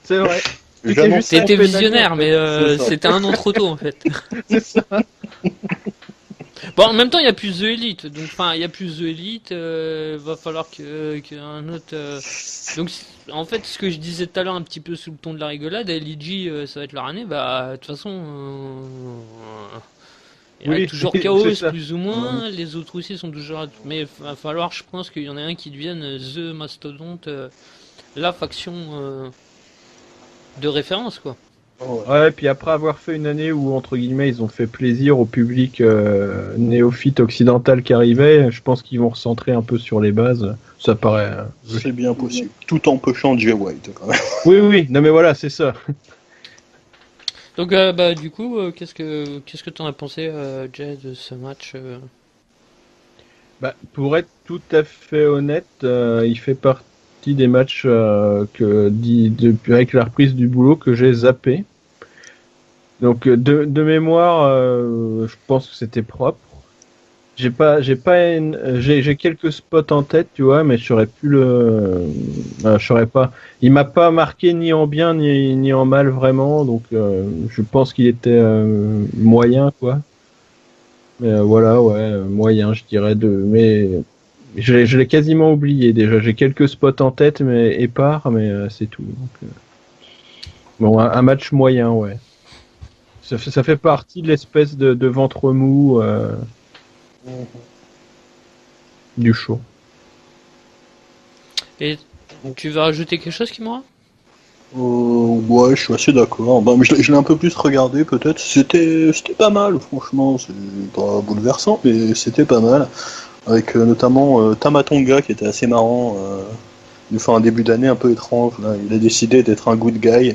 C'est vrai. C'était visionnaire, mais c'était un an trop tôt en fait. C'est ça. Bon, en même temps, il y a plus de Elite, donc il y a plus de Elite, va falloir qu'un autre. Donc, en fait, ce que je disais tout à l'heure, un petit peu sous le ton de la rigolade, LEG, ça va être leur année. De toute façon, il y a toujours Chaos plus ou moins. Les autres aussi sont toujours. Mais il va falloir, je pense, qu'il y en ait un qui devienne the mastodonte, la faction de référence, quoi. Ouais, puis après avoir fait une année où, entre guillemets, ils ont fait plaisir au public néophyte occidental qui arrivait, je pense qu'ils vont recentrer un peu sur les bases. Ça paraît... C'est bien possible. Tout en pochant Jay White, quand même. Oui, non mais voilà, c'est ça. Donc, du coup, qu'est-ce que t'en as pensé, Jay, de ce match pour être tout à fait honnête, il fait partie des matchs avec la reprise du boulot que j'ai zappé. Donc de mémoire, je pense que c'était propre. J'ai quelques spots en tête, tu vois, mais je saurais plus je saurais pas. Il m'a pas marqué ni en bien ni en mal vraiment, donc je pense qu'il était moyen, quoi. Mais voilà, ouais, moyen, je dirais mais je l'ai quasiment oublié déjà. J'ai quelques spots en tête, mais épars, mais c'est tout. Donc, bon, un match moyen, ouais. Ça fait partie de l'espèce de ventre mou du show. Et tu veux rajouter quelque chose, Kimura? Ouais, je suis assez d'accord. Bah, mais je l'ai un peu plus regardé, peut-être. C'était pas mal, franchement. C'est pas bouleversant, mais c'était pas mal. Avec notamment Tamatonga qui était assez marrant. Il nous fait un début d'année un peu étrange. Là. Il a décidé d'être un good guy.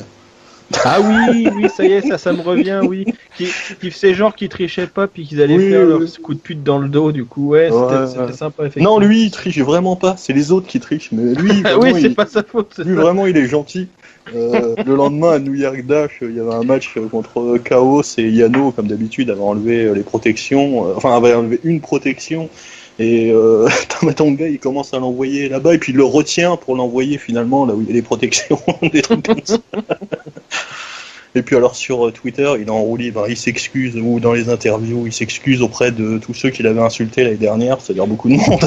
Ah oui, oui, ça y est, ça me revient, oui. Qui faisait genre qu'ils trichaient pas puis qu'ils allaient Oui, faire oui. leur coup de pute dans le dos, du coup, ouais, c'était sympa, effectivement. Non, lui, il triche vraiment pas. C'est les autres qui trichent. Mais lui, Ah vraiment, oui, c'est pas sa faute, c'est lui, ça. vraiment, il est gentil. Le lendemain, à New York Dash, il y avait un match contre Chaos et Yano, comme d'habitude, avait enlevé les protections. Enfin, avait enlevé une protection. Et Tamatonga, il commence à l'envoyer là-bas, et puis il le retient pour l'envoyer finalement là où il y a les protections, des trucs comme ça. Et puis alors sur Twitter, il est en roue libre, il s'excuse, ou dans les interviews, il s'excuse auprès de tous ceux qu'il avait insultés l'année dernière, c'est-à-dire beaucoup de monde.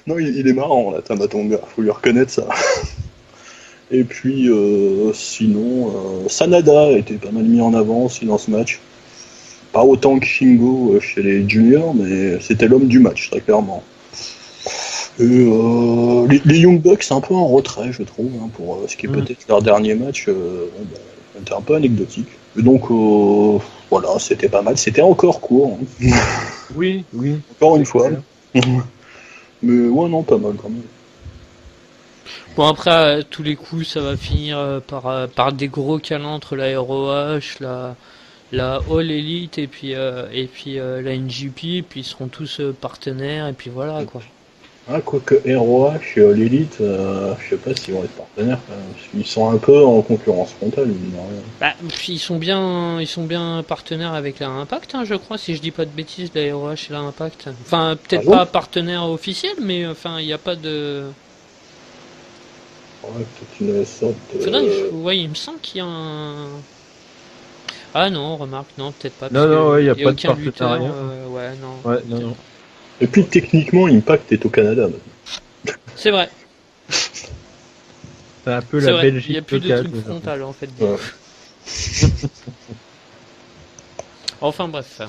Non, il est marrant là, Tamatonga, faut lui reconnaître ça. Et puis sinon, Sanada était pas mal mis en avant aussi dans ce match. Pas autant que Shingo chez les juniors, mais c'était l'homme du match, très clairement. Et les Young Bucks, c'est un peu en retrait, je trouve, hein, pour ce qui est peut-être leur dernier match. C'était un peu anecdotique. Et donc, voilà, c'était pas mal. C'était encore court. Hein. Oui, oui. Encore une fois. Mais ouais, non, pas mal quand même. Bon, après, à tous les coups, ça va finir par des gros câlins entre la ROH, la All Elite et puis la NGP, puis ils seront tous partenaires, et puis voilà, quoi. Ah, quoique ROH, l'élite, je sais pas s'ils vont être partenaires quand même, parce qu'ils sont un peu en concurrence frontale, mine de rien. Bah, puis ils sont bien partenaires avec la Impact, hein, je crois, si je dis pas de bêtises, la ROH et la Impact. Enfin, peut-être Ah bon pas partenaire officiel, mais enfin, il n'y a pas de... Ouais, peut-être une sorte de... Ouais, il me semble qu'il y a un... Ah non, remarque, non, peut-être pas, parce Non, ouais, que y a y a pas de aucun lutteur, partenariat. ouais, non. Ouais, non. Et puis techniquement, Impact est au Canada maintenant. C'est vrai, C'est un peu c'est la vrai, il Belgique n'y a plus de locale. truc frontal, en fait. Ouais. Enfin, bref.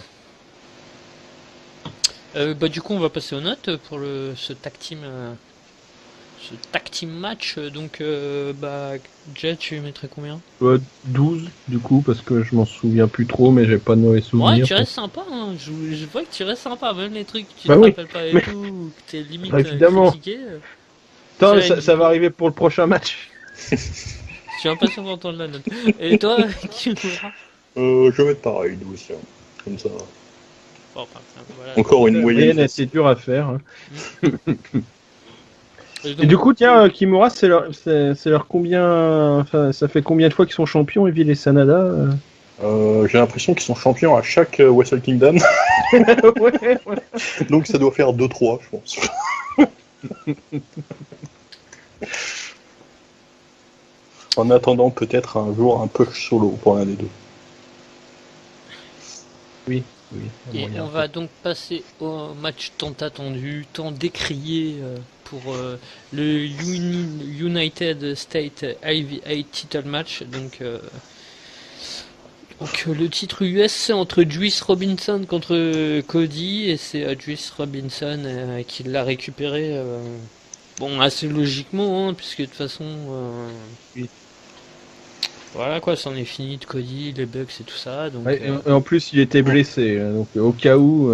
Bah, du coup, on va passer aux notes pour ce tag team match. Donc, bah, Jet, tu mettrais combien? 12, du coup, parce que je m'en souviens plus trop, mais j'ai pas de mauvais Ouais, souvenirs. tu restes sympa, hein. Je vois que tu restes sympa, même les trucs que tu Bah te oui, rappelles pas et mais- tout, ou que t'es limite Bah, évidemment. critiqué. Attends, Ça, ça va arriver pour le prochain match. Je suis impatient d'entendre la note. Et toi, Kimura? Je vais mettre pareil, 12, tiens. Comme ça. Bon, enfin, voilà. Encore une La moyenne. moyenne, c'est dur à faire. Hein. Et Et donc, du coup, tiens, Kimura, c'est leur combien. Enfin, ça fait combien de fois qu'ils sont champions, Evil et Sanada J'ai l'impression qu'ils sont champions à chaque Wrestle Kingdom, ouais. donc ça doit faire 2-3, je pense. En attendant, peut-être un jour un push solo pour l'un des deux. Oui. et moyen. on va donc passer au match tant attendu, tant décrié pour le United States IVA title match. Donc, le titre US c'est entre Juice Robinson contre Cody, et c'est Juice Robinson qui l'a récupéré. Bon, assez logiquement, hein, puisque de toute façon, Oui. voilà quoi, c'en est fini de Cody, les Bucks et tout ça. Donc, Ouais, et en plus, il était blessé, donc au cas où,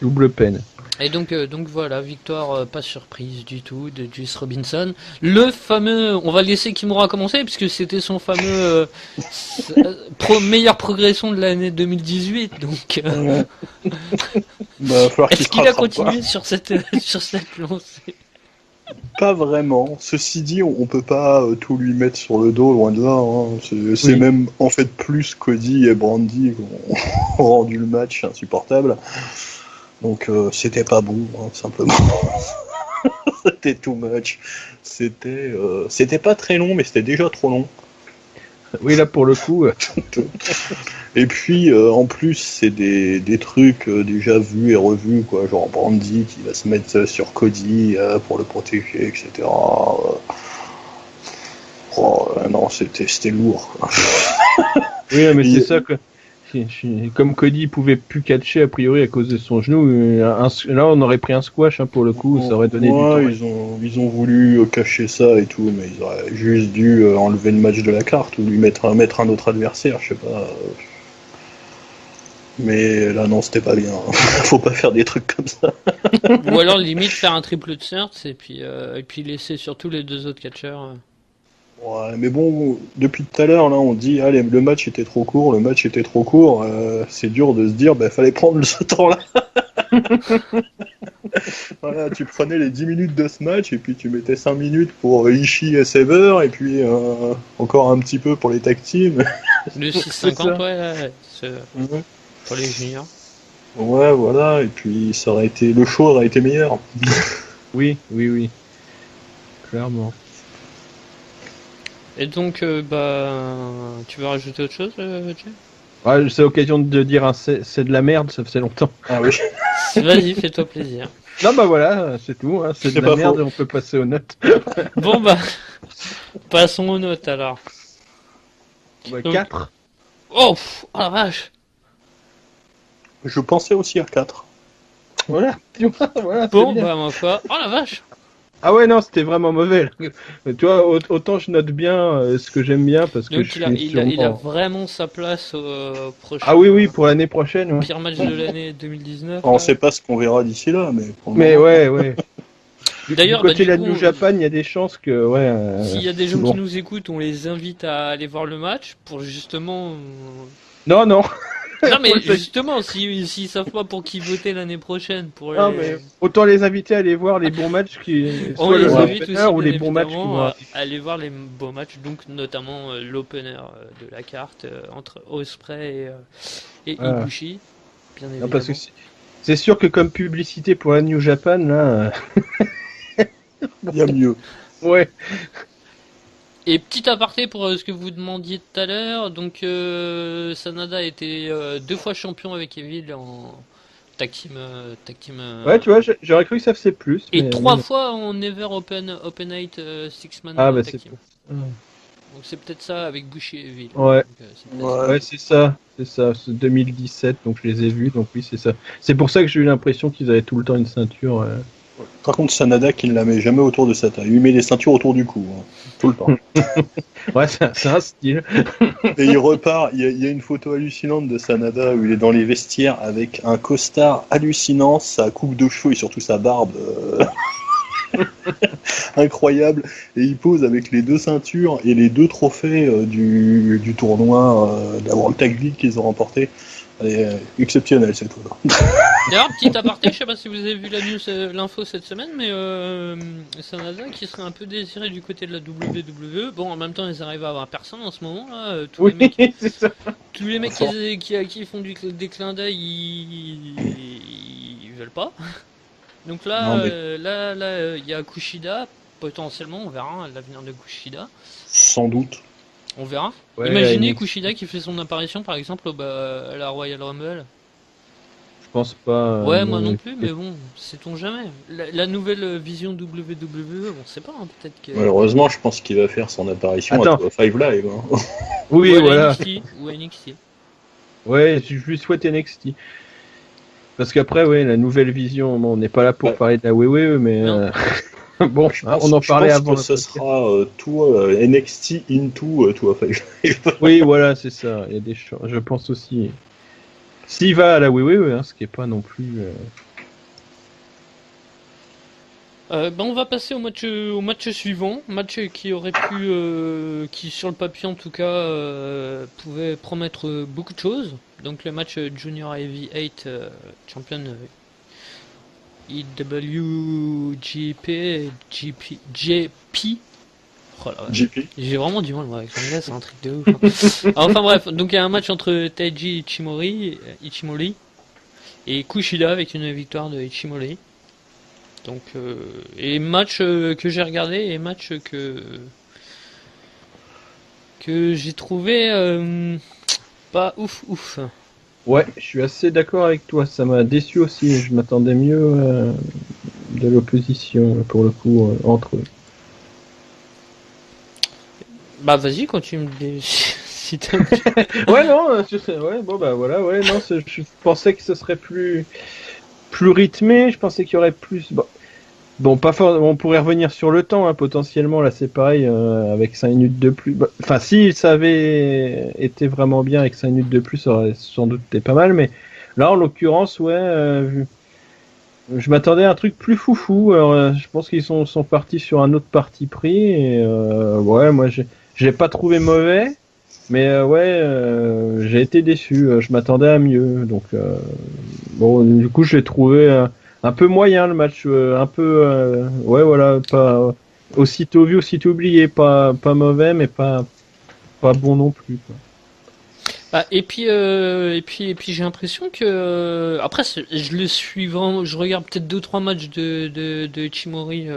double peine. et donc voilà, victoire pas surprise du tout de Juice Robinson. Le fameux, on va laisser Kimura commencer puisque c'était son fameux meilleure progression de l'année 2018. Donc, Bah, falloir est-ce se qu'il a rattrape, continué sur cette lancée? Pas vraiment. Ceci dit, on peut pas tout lui mettre sur le dos, loin de là. Hein. C'est Oui. même en fait plus Cody et Brandy qui ont rendu le match insupportable. Donc c'était pas bon, hein, simplement. C'était too much. C'était pas très long, mais c'était déjà trop long. Oui, là pour le coup, Et puis en plus, c'est des trucs déjà vus et revus, quoi. Genre Brandy qui va se mettre sur Cody pour le protéger, etc. Non, c'était lourd, quoi. oui, mais Il- c'est ça que. Comme Cody pouvait plus catcher a priori à cause de son genou, là on aurait pris un squash hein, pour le coup, ça aurait donné du temps. Ouais, ils ont voulu cacher ça et tout, mais ils auraient juste dû enlever le match de la carte ou lui mettre un autre adversaire, je sais pas. Mais là, non, c'était pas bien. Faut pas faire des trucs comme ça. Ou alors limite faire un triple threat et puis laisser surtout les deux autres catcheurs. Ouais, mais bon, depuis tout à l'heure, là, on dit, allez, le match était trop court, le match était trop court. C'est dur de se dire, bah, fallait prendre ce temps-là. Voilà, tu prenais les 10 minutes de ce match et puis tu mettais 5 minutes pour Ishii et Saber et puis encore un petit peu pour les tag teams. Le C'est 650, ça. ouais, là, Ouais. pour les juniors. Ouais, voilà, et puis ça aurait été, le show aurait été meilleur. Oui, oui, oui, clairement. Et donc, tu veux rajouter autre chose, Jay? Ouais, c'est l'occasion de dire c'est de la merde, ça faisait longtemps. Ah oui. Vas-y, fais-toi plaisir. Non bah voilà, c'est tout, hein, c'est de C'est la pas merde faux. et on peut passer aux notes. Bon, bah, passons aux notes alors. Donc- 4. Oh, oh la vache! Je pensais aussi à 4. Voilà, tu vois, voilà, c'est Bon, bien. bah, ma foi. Oh la vache! Ah ouais, non, c'était vraiment mauvais. Tu vois, autant je note bien ce que j'aime bien parce que Donc, je il a, suis il a, il a sûrement... vraiment sa place au prochain Ah oui, oui, pour l'année prochaine, ouais. pire match de l'année 2019. On là. sait pas ce qu'on verra d'ici là, mais pour le Mais moment, ouais, ouais. Du D'ailleurs, côté bah, de du la coup, New Japan, il y a des chances que, ouais... s'il y a des gens bon. qui nous écoutent, on les invite à aller voir le match pour justement. Non, non. Non, mais Faut le faire. justement, s'ils savent pas pour qui voter l'année prochaine, pour Non, les... mais autant les inviter à aller voir les bons matchs qui... On soit les le invite opener aussi, ou bien les bons matchs qui évidemment, vont à arriver. aller voir les beaux matchs, donc notamment l'opener de la carte entre Osprey et Ah. Ibushi, bien Non, évidemment. parce que c'est sûr que comme publicité pour la New Japan, là... il y a mieux. Ouais. Et petit aparté pour ce que vous demandiez tout à l'heure, donc Sanada a été 2 fois champion avec Evil en tag team, Ouais, tu vois, j'aurais cru que ça faisait plus, et mais... 3 mais- fois en Ever Open 8 Six Man Ah, bah tag c'est... team. Donc c'est peut-être ça avec Bushi et Evil. Ouais. Donc, c'est peut-être ça. Ouais, c'est ça, c'est 2017, donc je les ai vus, donc oui, c'est ça. C'est pour ça que j'ai eu l'impression qu'ils avaient tout le temps une ceinture. Par contre, Sanada qui ne la met jamais autour de sa taille. Il lui met les ceintures autour du cou, hein, tout le temps. Ouais, c'est un style. Et il repart. Il y a une photo hallucinante de Sanada où il est dans les vestiaires avec un costard hallucinant, sa coupe de cheveux et surtout sa barbe incroyable. Et il pose avec les 2 ceintures et les 2 trophées du tournoi de la World Tag League qu'ils ont remporté. Elle est exceptionnelle cette photo. D'ailleurs, petit aparté, je sais pas si vous avez vu la news, l'info cette semaine, mais Sanada qui serait un peu désiré du côté de la WWE. Bon, en même temps, ils arrivent à avoir personne en ce moment là. Tous les mecs, Oui, c'est ça. tous les mecs qui font des clins d'œil, ils veulent pas. Donc là, Non, mais- il y a Kushida. Potentiellement, on verra l'avenir de Kushida. Sans doute. On verra. Ouais, Imaginez NXT, Kushida qui fait son apparition par exemple à la Royal Rumble. je pense pas. Ouais, moi non plus, mais bon, sait-on jamais. La nouvelle vision WWE, on sait pas, hein, peut-être que. Malheureusement, je pense qu'il va faire son apparition Attends. à Five Live. Hein. Oui, Ou à la voilà. NXT, ou à NXT. Ouais, je lui souhaite NXT. Parce qu'après, ouais, la nouvelle vision, bon, on n'est pas là pour Ouais. parler de la WWE, mais Non. bon, hein, on en parlait je pense avant. que le ce podcast. sera tout NXT into tout à Five Live. Oui, voilà, c'est ça. Il y a des chances. Je pense aussi. S'il va à la WWE, hein, ce qui est pas non plus. On va passer au match suivant. Match qui aurait pu, qui sur le papier en tout cas, pouvait promettre beaucoup de choses. Donc le match Junior Heavyweight Champion IWGP, JP. Oh là, ouais. JP. J'ai vraiment du mal moi, avec l'anglais, c'est un truc de ouf. Hein. Enfin bref, donc il y a un match entre Taiji Ichimori et Kushida avec une victoire de Ichimori. Donc et match que j'ai regardé et match que j'ai trouvé pas ouf. Ouais, je suis assez d'accord avec toi. Ça m'a déçu aussi. Je m'attendais mieux de l'opposition pour le coup entre eux. Bah vas-y, continue si t'as... Ouais, non, ouais, bon bah voilà, ouais, non, je pensais que ce serait plus rythmé. Je pensais qu'il y aurait plus. Bon, pas fort. On pourrait revenir sur le temps, hein, potentiellement. Là, c'est pareil avec 5 minutes de plus. Enfin, si ça avait été vraiment bien avec 5 minutes de plus, ça aurait sans doute été pas mal. Mais là, en l'occurrence, ouais, je m'attendais à un truc plus foufou. Alors, je pense qu'ils sont partis sur un autre parti pris. Et ouais, moi, je l'ai pas trouvé mauvais. Mais ouais, j'ai été déçu. Je m'attendais à mieux. Donc, bon, du coup, je l'ai trouvé un peu moyen le match. Un peu, ouais, voilà, pas aussitôt vu, aussitôt oublié. Pas mauvais, mais pas bon non plus, quoi. Bah, et puis j'ai l'impression que après je le suis vraiment, je regarde peut-être 2 ou 3 matchs de Ichimori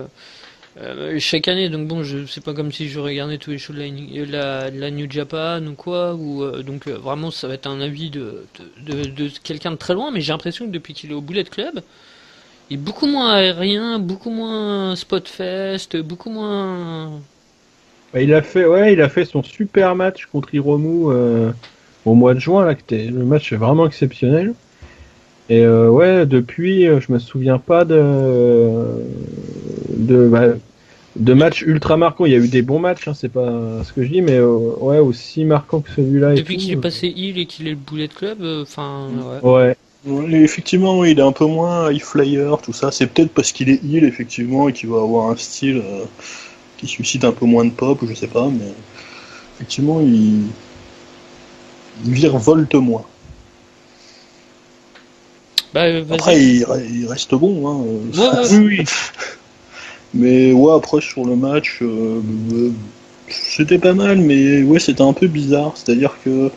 chaque année, donc bon, c'est pas comme si je regardais tous les shows de la New Japan ou quoi, ou donc vraiment ça va être un avis de quelqu'un de très loin, mais j'ai l'impression que depuis qu'il est au Bullet Club, il est beaucoup moins aérien, beaucoup moins spotfest, beaucoup moins. Bah, il a fait son super match contre Hiromu au mois de juin là, le match est vraiment exceptionnel. Et ouais, depuis, je me souviens pas bah, de matchs ultra marquants. Il y a eu des bons matchs, hein, c'est pas ce que je dis, mais ouais, aussi marquant que celui-là et Depuis tout. qu'il est passé Hill et qu'il est le Bullet Club, enfin ouais. Ouais, Ouais, effectivement, oui, il est un peu moins high flyer, tout ça. C'est peut-être parce qu'il est heel, effectivement, et qu'il va avoir un style qui suscite un peu moins de pop, je sais pas, mais effectivement, il virevolte moins. Bah Après, vas-y. il reste bon, hein. Ouais. oui, oui. Mais ouais, après, sur le match, c'était pas mal, mais ouais, c'était un peu bizarre. C'est-à-dire que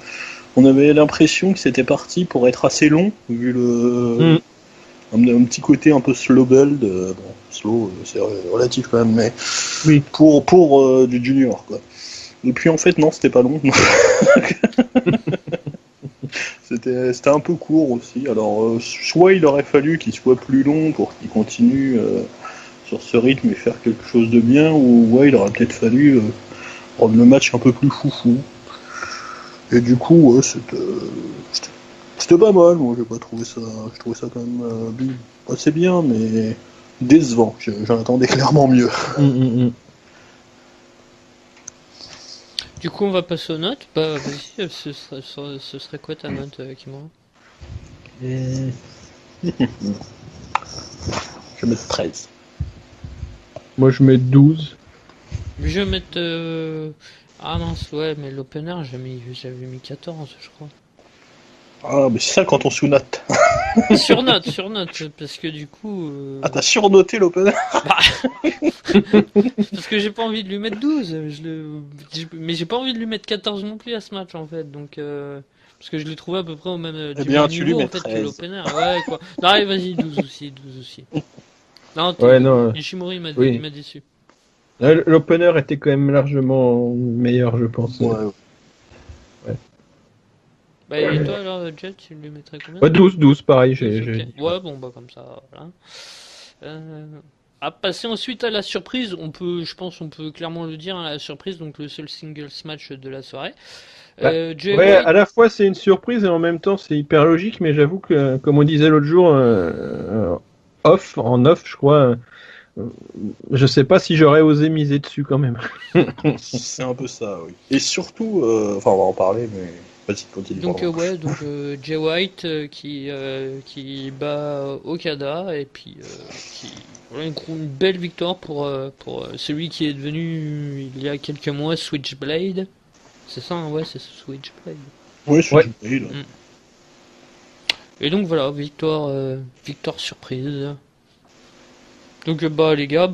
on avait l'impression que c'était parti pour être assez long, vu Mm. un petit côté un peu slow build. Bon, slow, c'est relatif quand même, mais Oui. pour du junior, quoi. Et puis en fait, non, c'était pas long. C'était un peu court aussi. Alors, soit il aurait fallu qu'il soit plus long pour qu'il continue sur ce rythme et faire quelque chose de bien, ou ouais, il aurait peut-être fallu rendre le match un peu plus foufou. Et du coup, ouais, c'était pas mal. Moi, j'ai pas trouvé ça. Je trouvais ça quand même assez bien, mais décevant. J'en attendais clairement mieux. Mm. Du coup, on va passer aux notes. Bah, vas-y, ce serait quoi ta note, Kimura? Je vais mettre 13. Moi, je mets 12. Je vais mettre. Ah mince, ouais, mais l'opener, j'avais mis 14, je crois. Ah, mais c'est ça quand on sous-note. Surnote, parce que du coup. Ah, t'as surnoté l'opener. Parce que j'ai pas envie de lui mettre 12, mais j'ai pas envie de lui mettre 14 non plus à ce match en fait, donc. Parce que je l'ai trouvé à peu près au même, Eh du bien, même tu lui niveau mets en fait que 13. l'opener. Ouais, quoi. Non, allez, vas-y, 12 aussi. Non, Ouais, non. Ishimori m'a Oui. déçu. L'opener était quand même largement meilleur, je pense. Ouais. Bah, et toi alors, Jet, tu lui mettrais combien? Ouais, 12, pareil, 12, j'ai ok. dit. Ouais, bon, bah, comme ça, voilà. À passer ensuite à la surprise, je pense, on peut clairement le dire, hein, la surprise, donc le seul singles match de la soirée. Bah, Jay ouais, White, à la fois c'est une surprise et en même temps c'est hyper logique, mais j'avoue que, comme on disait l'autre jour, en off, je crois, je sais pas si j'aurais osé miser dessus quand même. C'est un peu ça, oui. Et surtout, enfin, on va en parler, mais vas-y, continue. donc Pardon. ouais, donc Jay White qui bat Okada et puis voilà, une belle victoire pour celui qui est devenu il y a quelques mois Switchblade. C'est ça, hein, ouais, c'est Switchblade. Oui, c'est Ouais. du mail. Et donc voilà, victoire surprise. Donc bah les gars,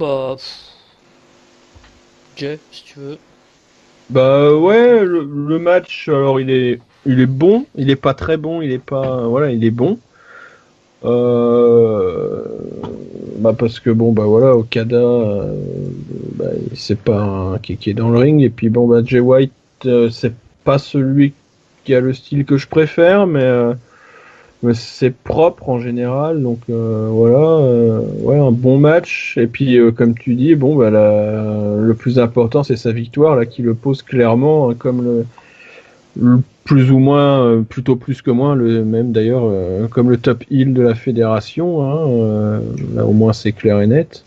Jay, si tu veux. Bah ouais, le match, alors il est bon, il est pas très bon, il est pas, voilà, il est bon. Euh, Bah parce que bon bah voilà, Okada, bah, c'est pas un qui est dans le ring et puis bon bah Jay White, c'est pas celui qui a le style que je préfère, mais c'est propre en général, donc voilà, ouais, un bon match. Et puis comme tu dis, bon bah le plus important c'est sa victoire là qui le pose clairement hein, comme le plus ou moins, plutôt plus que moins, le même d'ailleurs comme le top heel de la fédération. Hein, là au moins c'est clair et net.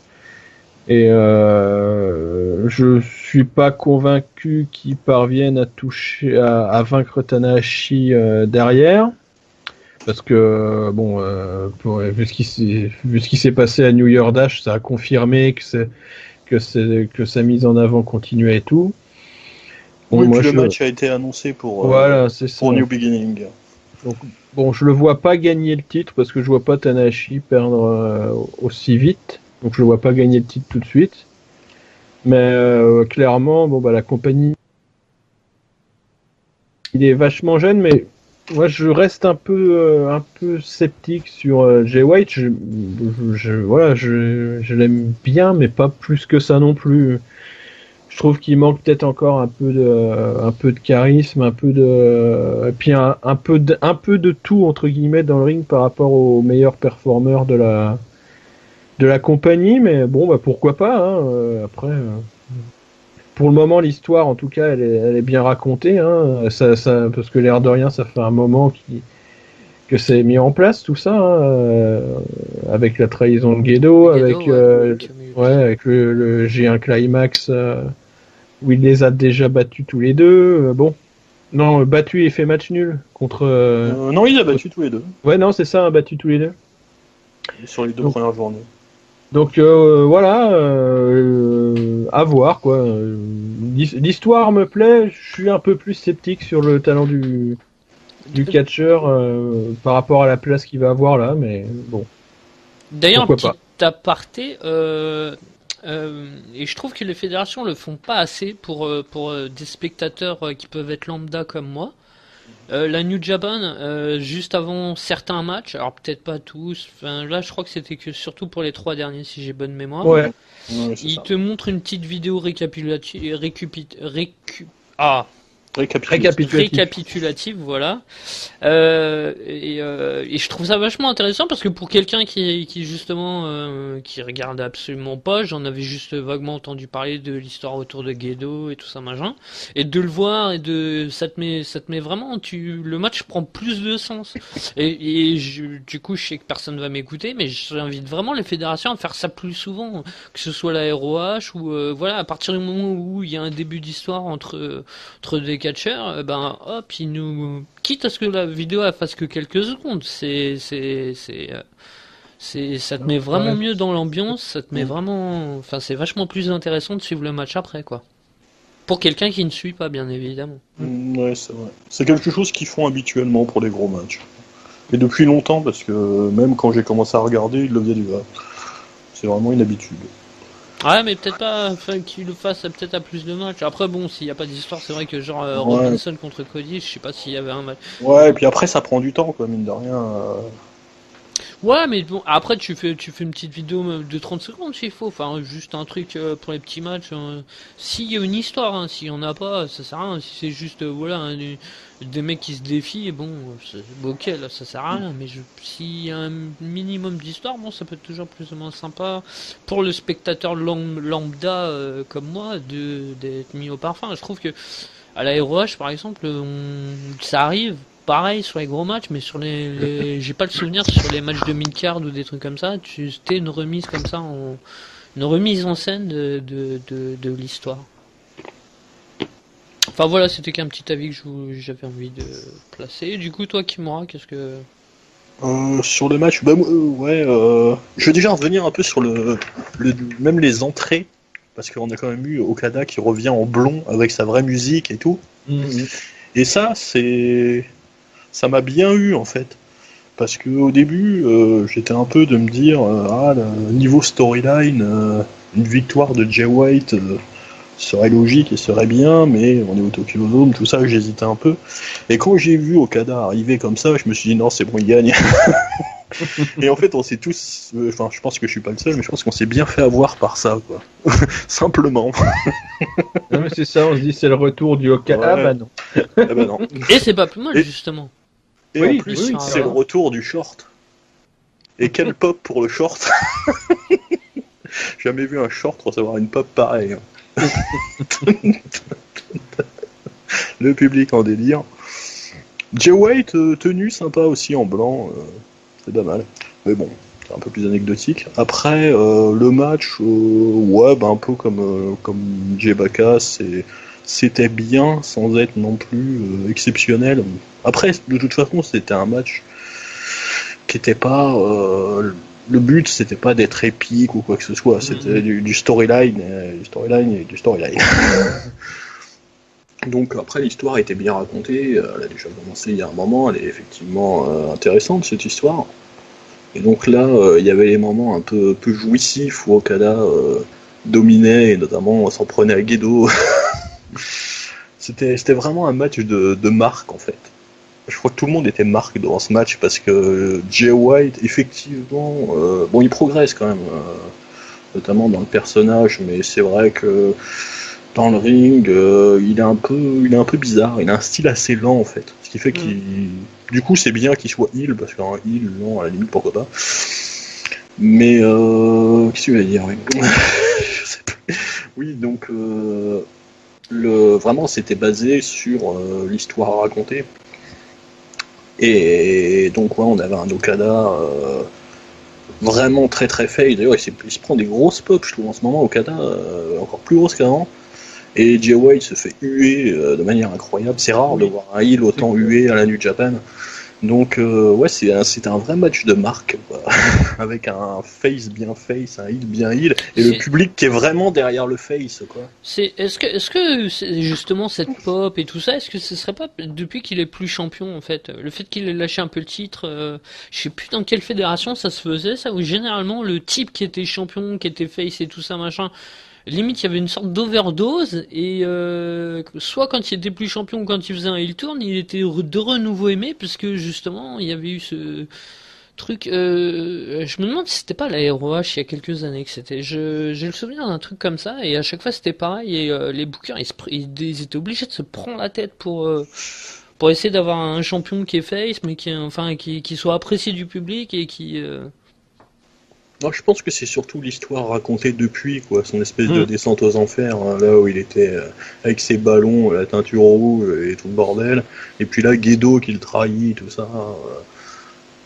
Et je suis pas convaincu qu'ils parviennent à toucher, à vaincre Tanahashi derrière. Parce que bon, vu ce qui s'est passé à New Year Dash, ça a confirmé que sa mise en avant continuait et tout. Bon, Oui, moi, puis le match a été annoncé voilà, c'est ça. pour New Beginning. Donc, bon, je le vois pas gagner le titre parce que je vois pas Tanahashi perdre aussi vite. Donc je le vois pas gagner le titre tout de suite. Mais clairement, bon bah la compagnie, il est vachement jeune, mais moi, je reste un peu sceptique sur Jay White. Voilà, je l'aime bien, mais pas plus que ça non plus. Je trouve qu'il manque peut-être encore un peu de charisme, et puis un peu de tout entre guillemets dans le ring par rapport aux meilleurs performeurs de la compagnie. Mais bon, bah pourquoi pas. Hein, après. Pour le moment, l'histoire, en tout cas, elle est bien racontée. Hein, parce que l'air de rien, ça fait un moment que c'est mis en place tout ça, hein, avec la trahison de Gedo, avec le G1 Climax où il les a déjà battus tous les deux. Bon, non, battu et fait match nul contre. Non, il a battu tous les deux. Ouais, non, c'est ça, battu tous les deux. Sur les deux premières journées. Donc voilà, à voir quoi. L'histoire me plaît, je suis un peu plus sceptique sur le talent du catcheur par rapport à la place qu'il va avoir là, mais bon. D'ailleurs, un Pourquoi petit aparté, et je trouve que les fédérations le font pas assez pour des spectateurs qui peuvent être lambda comme moi. La New Japan, juste avant certains matchs, alors peut-être pas tous, enfin, là je crois que c'était que surtout pour les 3 derniers si j'ai bonne mémoire. Ouais. Il te montre une petite vidéo récapitulative, voilà. Et je trouve ça vachement intéressant parce que pour quelqu'un qui justement qui regarde absolument pas, j'en avais juste vaguement entendu parler de l'histoire autour de Gedo et tout ça machin, et de le voir et ça te met vraiment, le match prend plus de sens. Du coup, je sais que personne va m'écouter, mais j'invite vraiment les fédérations à faire ça plus souvent, que ce soit la ROH ou voilà, à partir du moment où il y a un début d'histoire entre des catcheurs, ben hop, quitte à ce que la vidéo elle fasse que quelques secondes, ça te met vraiment mieux dans l'ambiance, ça te met vraiment, enfin c'est vachement plus intéressant de suivre le match après quoi. Pour quelqu'un qui ne suit pas bien évidemment. Ouais, c'est vrai. C'est quelque chose qu'ils font habituellement pour les gros matchs. Et depuis longtemps parce que même quand j'ai commencé à regarder, ils le faisaient déjà. C'est vraiment une habitude. Ouais, mais peut-être pas, enfin, qu'il le fasse peut-être à plus de matchs. Après, bon, s'il n'y a pas d'histoire, c'est vrai que genre Robinson contre Cody, je sais pas s'il y avait un match. Ouais, et puis après, ça prend du temps, quoi, mine de rien. Ouais, mais bon, après, tu fais une petite vidéo de 30 secondes s'il faut. Enfin, juste un truc pour les petits matchs. S'il y a une histoire, hein, s'il y en a pas, ça sert à rien. Si c'est juste, voilà, des mecs qui se défient, bon, ok, là, ça sert à rien. Mais s'il y a un minimum d'histoire, bon, ça peut être toujours plus ou moins sympa pour le spectateur lambda comme moi d'être mis au parfum. Je trouve que à la ROH, par exemple, ça arrive. Pareil sur les gros matchs, mais sur j'ai pas le souvenir sur les matchs de mid-card ou des trucs comme ça, c'était une remise comme ça, une remise en scène de l'histoire. Enfin voilà, c'était qu'un petit avis que j'avais envie de placer. Du coup, toi, Kimura, qu'est-ce que... Sur le match, bah, je vais déjà revenir un peu sur même les entrées, parce qu'on a quand même eu Okada qui revient en blond avec sa vraie musique et tout. Et ça m'a bien eu en fait. Parce que au début, j'étais un peu de me dire, le niveau storyline, une victoire de Jay White serait logique et serait bien, mais on est au Tokyo Dome, tout ça, j'hésitais un peu. Et quand j'ai vu Okada arriver comme ça, je me suis dit non, c'est bon, il gagne. Et en fait, on s'est tous, enfin, je pense que je suis pas le seul, mais je pense qu'on s'est bien fait avoir par ça, quoi. Simplement. Non, mais c'est ça, on se dit c'est le retour du Okada. Ouais. Ah bah non. Ah bah non. Et c'est pas plus mal, Et- justement. Et Oui, en plus, oui, c'est le retour du short. Et quel pop pour le short. Jamais vu un short recevoir une pop pareille. Le public en délire. Jay White, tenue sympa aussi en blanc, c'est pas mal. Mais bon, c'est un peu plus anecdotique. Après, le match, ouais, bah, un peu comme Jay Baka, c'était bien sans être non plus exceptionnel. Après, de toute façon, c'était un match qui était pas. Le but, c'était pas d'être épique ou quoi que ce soit, c'était du storyline, du storyline et du storyline. Donc après l'histoire était bien racontée, elle a déjà commencé il y a un moment, elle est effectivement intéressante cette histoire. Et donc là il y avait les moments un peu jouissifs où Okada dominait et notamment s'en prenait à Gedo. C'était vraiment un match de marque en fait. Je crois que tout le monde était marque devant ce match parce que Jay White effectivement, bon il progresse quand même, notamment dans le personnage, mais c'est vrai que dans le ring, il est un peu bizarre. Il a un style assez lent en fait, ce qui fait du coup, c'est bien qu'il soit heel parce qu'un heel lent à la limite pourquoi pas. Mais qu'est-ce que tu vas dire? Oui. Je sais plus. Oui, donc vraiment, c'était basé sur l'histoire à raconter. Et donc ouais, on avait un Okada vraiment très très fake. D'ailleurs, il se prend des grosses pops, je trouve en ce moment. Okada encore plus grosses qu'avant. Et Jay White se fait huer de manière incroyable. C'est rare de voir un heel autant hué à la New Japan. Donc ouais, c'était un vrai match de marque, quoi. Avec un face, un heel bien heel, et le public qui est vraiment derrière le face, quoi. Est-ce que c'est justement cette pop et tout ça, est-ce que ce serait pas depuis qu'il est plus champion en fait, le fait qu'il ait lâché un peu le titre, je sais plus dans quelle fédération ça se faisait ça, où généralement le type qui était champion, qui était face et tout ça machin, limite il y avait une sorte d'overdose et soit quand il était plus champion ou quand il faisait un heel turn, il était de renouveau aimé parce que justement il y avait eu ce truc. Je me demande si c'était pas la ROH il y a quelques années que c'était. J'ai le souvenir d'un truc comme ça et à chaque fois c'était pareil et les bookers ils étaient obligés de se prendre la tête pour essayer d'avoir un champion qui est face mais qui soit apprécié du public et qui Non, je pense que c'est surtout l'histoire racontée depuis, quoi, son espèce de descente aux enfers, hein, là où il était avec ses ballons, la teinture rouge et tout le bordel. Et puis là, Gedo qui le trahit, tout ça,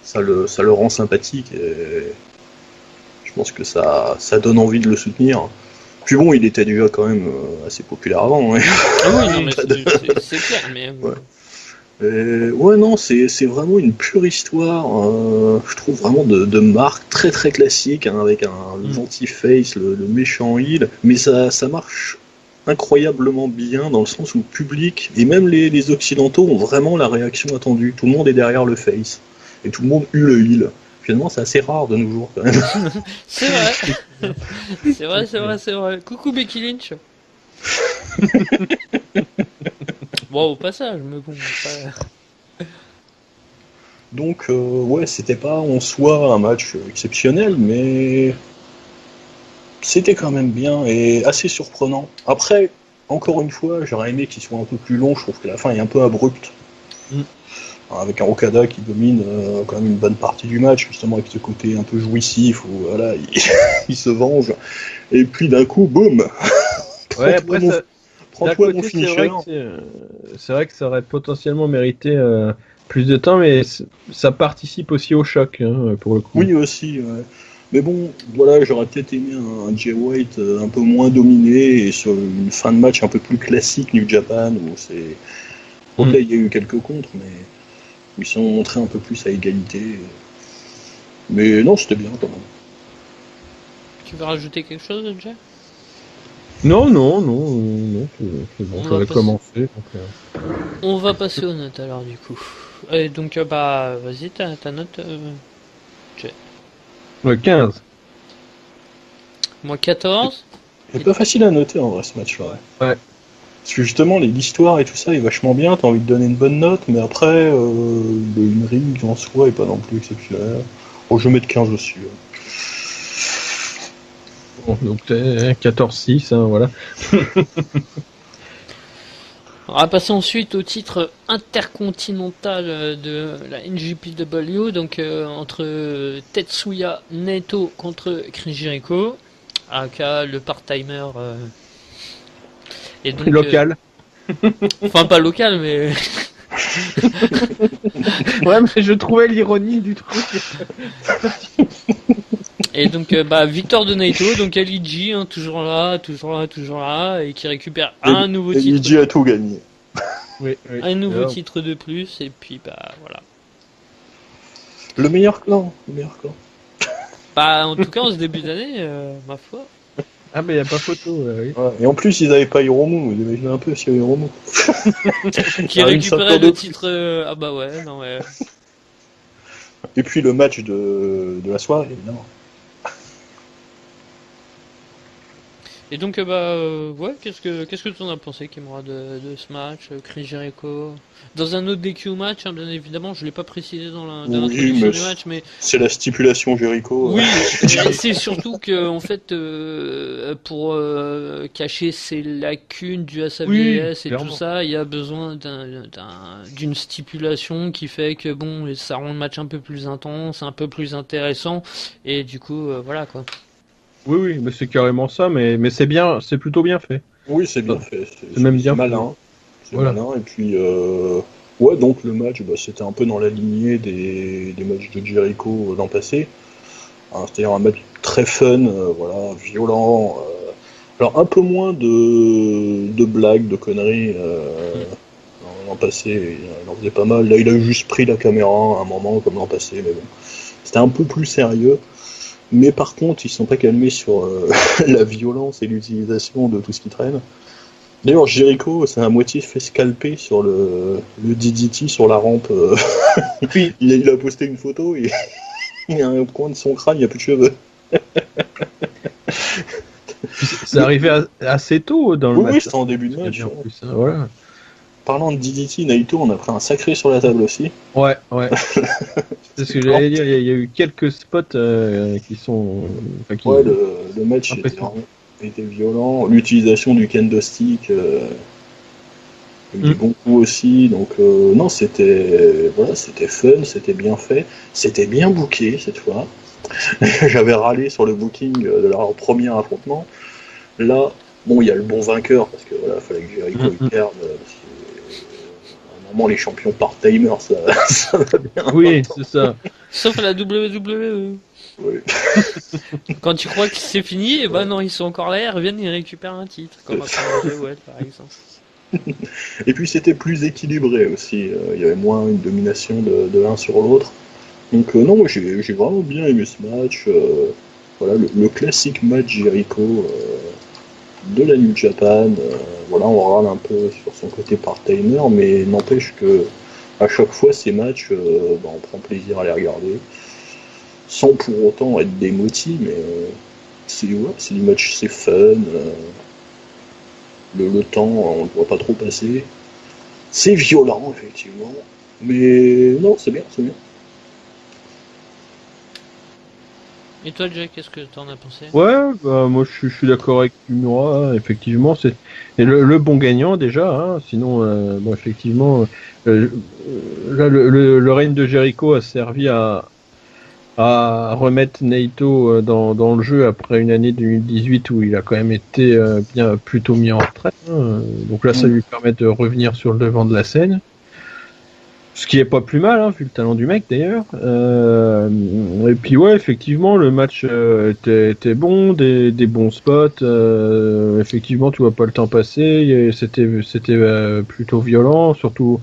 ça le rend sympathique. Et je pense que ça donne envie de le soutenir. Puis bon, il était déjà quand même assez populaire avant. Hein. ah oui non mais c'est clair mais Ouais. Ouais, non, c'est vraiment une pure histoire, je trouve vraiment de marque très très classique, hein, avec le gentil face, le méchant heel, mais ça marche incroyablement bien dans le sens où le public, et même les occidentaux ont vraiment la réaction attendue. Tout le monde est derrière le face, et tout le monde hue le heel. Finalement, c'est assez rare de nos jours quand même. c'est vrai c'est vrai. Coucou Becky Lynch. Bon au passage mais bon pas... Donc, ouais, c'était pas en soi un match exceptionnel, mais c'était quand même bien et assez surprenant. Après, encore une fois, j'aurais aimé qu'il soit un peu plus long, je trouve que la fin est un peu abrupte. Avec un Okada qui domine quand même une bonne partie du match, justement avec ce côté un peu jouissif, où voilà, il se venge. Et puis d'un coup, boum. Ouais, après ça. Prends-toi mon finisher. C'est vrai que ça aurait potentiellement mérité plus de temps, mais ça participe aussi au choc, hein, pour le coup. Oui, aussi. Ouais. Mais bon, voilà, j'aurais peut-être aimé un Jay White un peu moins dominé et sur une fin de match un peu plus classique New Japan, où c'est. Bon, là, il y a eu quelques contres, mais où ils sont montrés un peu plus à égalité. Mais non, c'était bien quand même. Tu veux rajouter quelque chose Jay? Non, c'est bon, On j'aurais va commencé. Donc, On va passer aux notes alors du coup. Et donc, bah, vas-y, ta note. Ouais, 15. Moi, 14. C'est pas facile à noter en vrai ce match-là. Ouais. Parce que justement, l'histoire et tout ça est vachement bien, t'as envie de donner une bonne note, mais après, le ring en soi est pas non plus exceptionnel. Bon, je vais mettre 15 aussi. Bon, donc 14-6, hein, voilà. On va passer ensuite au titre intercontinental de la NJPW, donc entre Tetsuya Naito contre Chris Jericho, aka le part-timer. Et donc, Local. Enfin, pas local, mais. Ouais, mais je trouvais l'ironie du truc. Et donc, bah, victoire de Naito, donc LIJ, hein, toujours là, et qui récupère un nouveau titre. LIJ a tout gagné. Oui, Un nouveau titre de plus, et puis, bah, voilà. Le meilleur clan. Bah, en tout cas, en ce début d'année, ma foi. Ah, mais y a pas photo, oui. Ouais, et en plus, ils avaient pas Hiromu, vous imaginez un peu s'il y avait Hiromu. Qui récupérait le titre. Ah, bah ouais, non, ouais. Et puis le match de la soirée, évidemment. Et donc, bah, ouais, qu'est-ce que tu en as pensé, Kimura, de ce match, Chris Jericho? Dans un autre DQ match, hein, bien évidemment, je l'ai pas précisé dans l'introduction du match, mais c'est la stipulation Jericho. oui, c'est surtout que, en fait, pour cacher ses lacunes dues à sa vieillesse et clairement. tout ça, il y a besoin d'une stipulation qui fait que, bon, ça rend le match un peu plus intense, un peu plus intéressant, et du coup, voilà, quoi. Oui, mais c'est carrément ça, mais c'est bien, c'est plutôt bien fait. Oui, c'est bien fait. C'est même bien malin. C'est voilà. malin. Et puis, ouais, donc le match, bah, c'était un peu dans la lignée des matchs de Jericho l'an passé. Hein, c'est-à-dire un match très fun, voilà, violent. Alors un peu moins de blagues, de conneries. L'an passé, il en faisait pas mal. Là, il a juste pris la caméra à un moment, comme l'an passé, mais bon. C'était un peu plus sérieux. Mais par contre, ils ne sont pas calmés sur la violence et l'utilisation de tout ce qui traîne. D'ailleurs, Jericho s'est à moitié fait scalper sur le DDT sur la rampe. Oui. il a posté une photo et il y a un coin de son crâne, il n'y a plus de cheveux. C'est arrivé assez tôt dans le match. Oui, c'était en début de match. En plus, hein, voilà. Parlant de DDT, Naito, on a pris un sacré sur la table aussi. Ouais. C'est ce que j'allais dire, il y a eu quelques spots qui sont... Ouais, le match était violent. L'utilisation du kendo stick, du bon coup aussi. Donc, non, c'était fun, c'était bien fait. C'était bien booké cette fois. J'avais râlé sur le booking de leur premier affrontement. Là, bon, il y a le bon vainqueur, parce que voilà, fallait que Jericho perde. Les champions part-timer, ça va bien. Oui, c'est ça. Sauf à la WWE. Oui. Quand tu crois que c'est fini, et bah non, ils sont encore là, ils reviennent, ils récupèrent un titre, comme à Joel, par exemple. Et puis c'était plus équilibré aussi, il y avait moins une domination de l'un sur l'autre. Donc non, moi j'ai vraiment bien aimé ce match. Voilà, le classique match Jericho de la New Japan. Voilà, on râle un peu sur son côté part-timer, mais n'empêche que à chaque fois ces matchs, on prend plaisir à les regarder, sans pour autant être démoti, mais c'est du match, c'est fun. Le temps, on ne voit pas trop passer. C'est violent, effectivement, mais non, c'est bien. Et toi, Jack, qu'est-ce que t'en as pensé? Ouais, bah, moi je suis d'accord avec Kimura, hein, effectivement, c'est le bon gagnant déjà, hein, sinon, bon, effectivement, là, le règne de Jericho a servi à remettre Naito dans le jeu après une année 2018 où il a quand même été bien plutôt mis en retraite, hein, donc là ça lui permet de revenir sur le devant de la scène. Ce qui est pas plus mal, hein, vu le talent du mec d'ailleurs. Et puis ouais, effectivement, le match était bon, des bons spots. Effectivement, tu vois pas le temps passer. C'était plutôt violent, surtout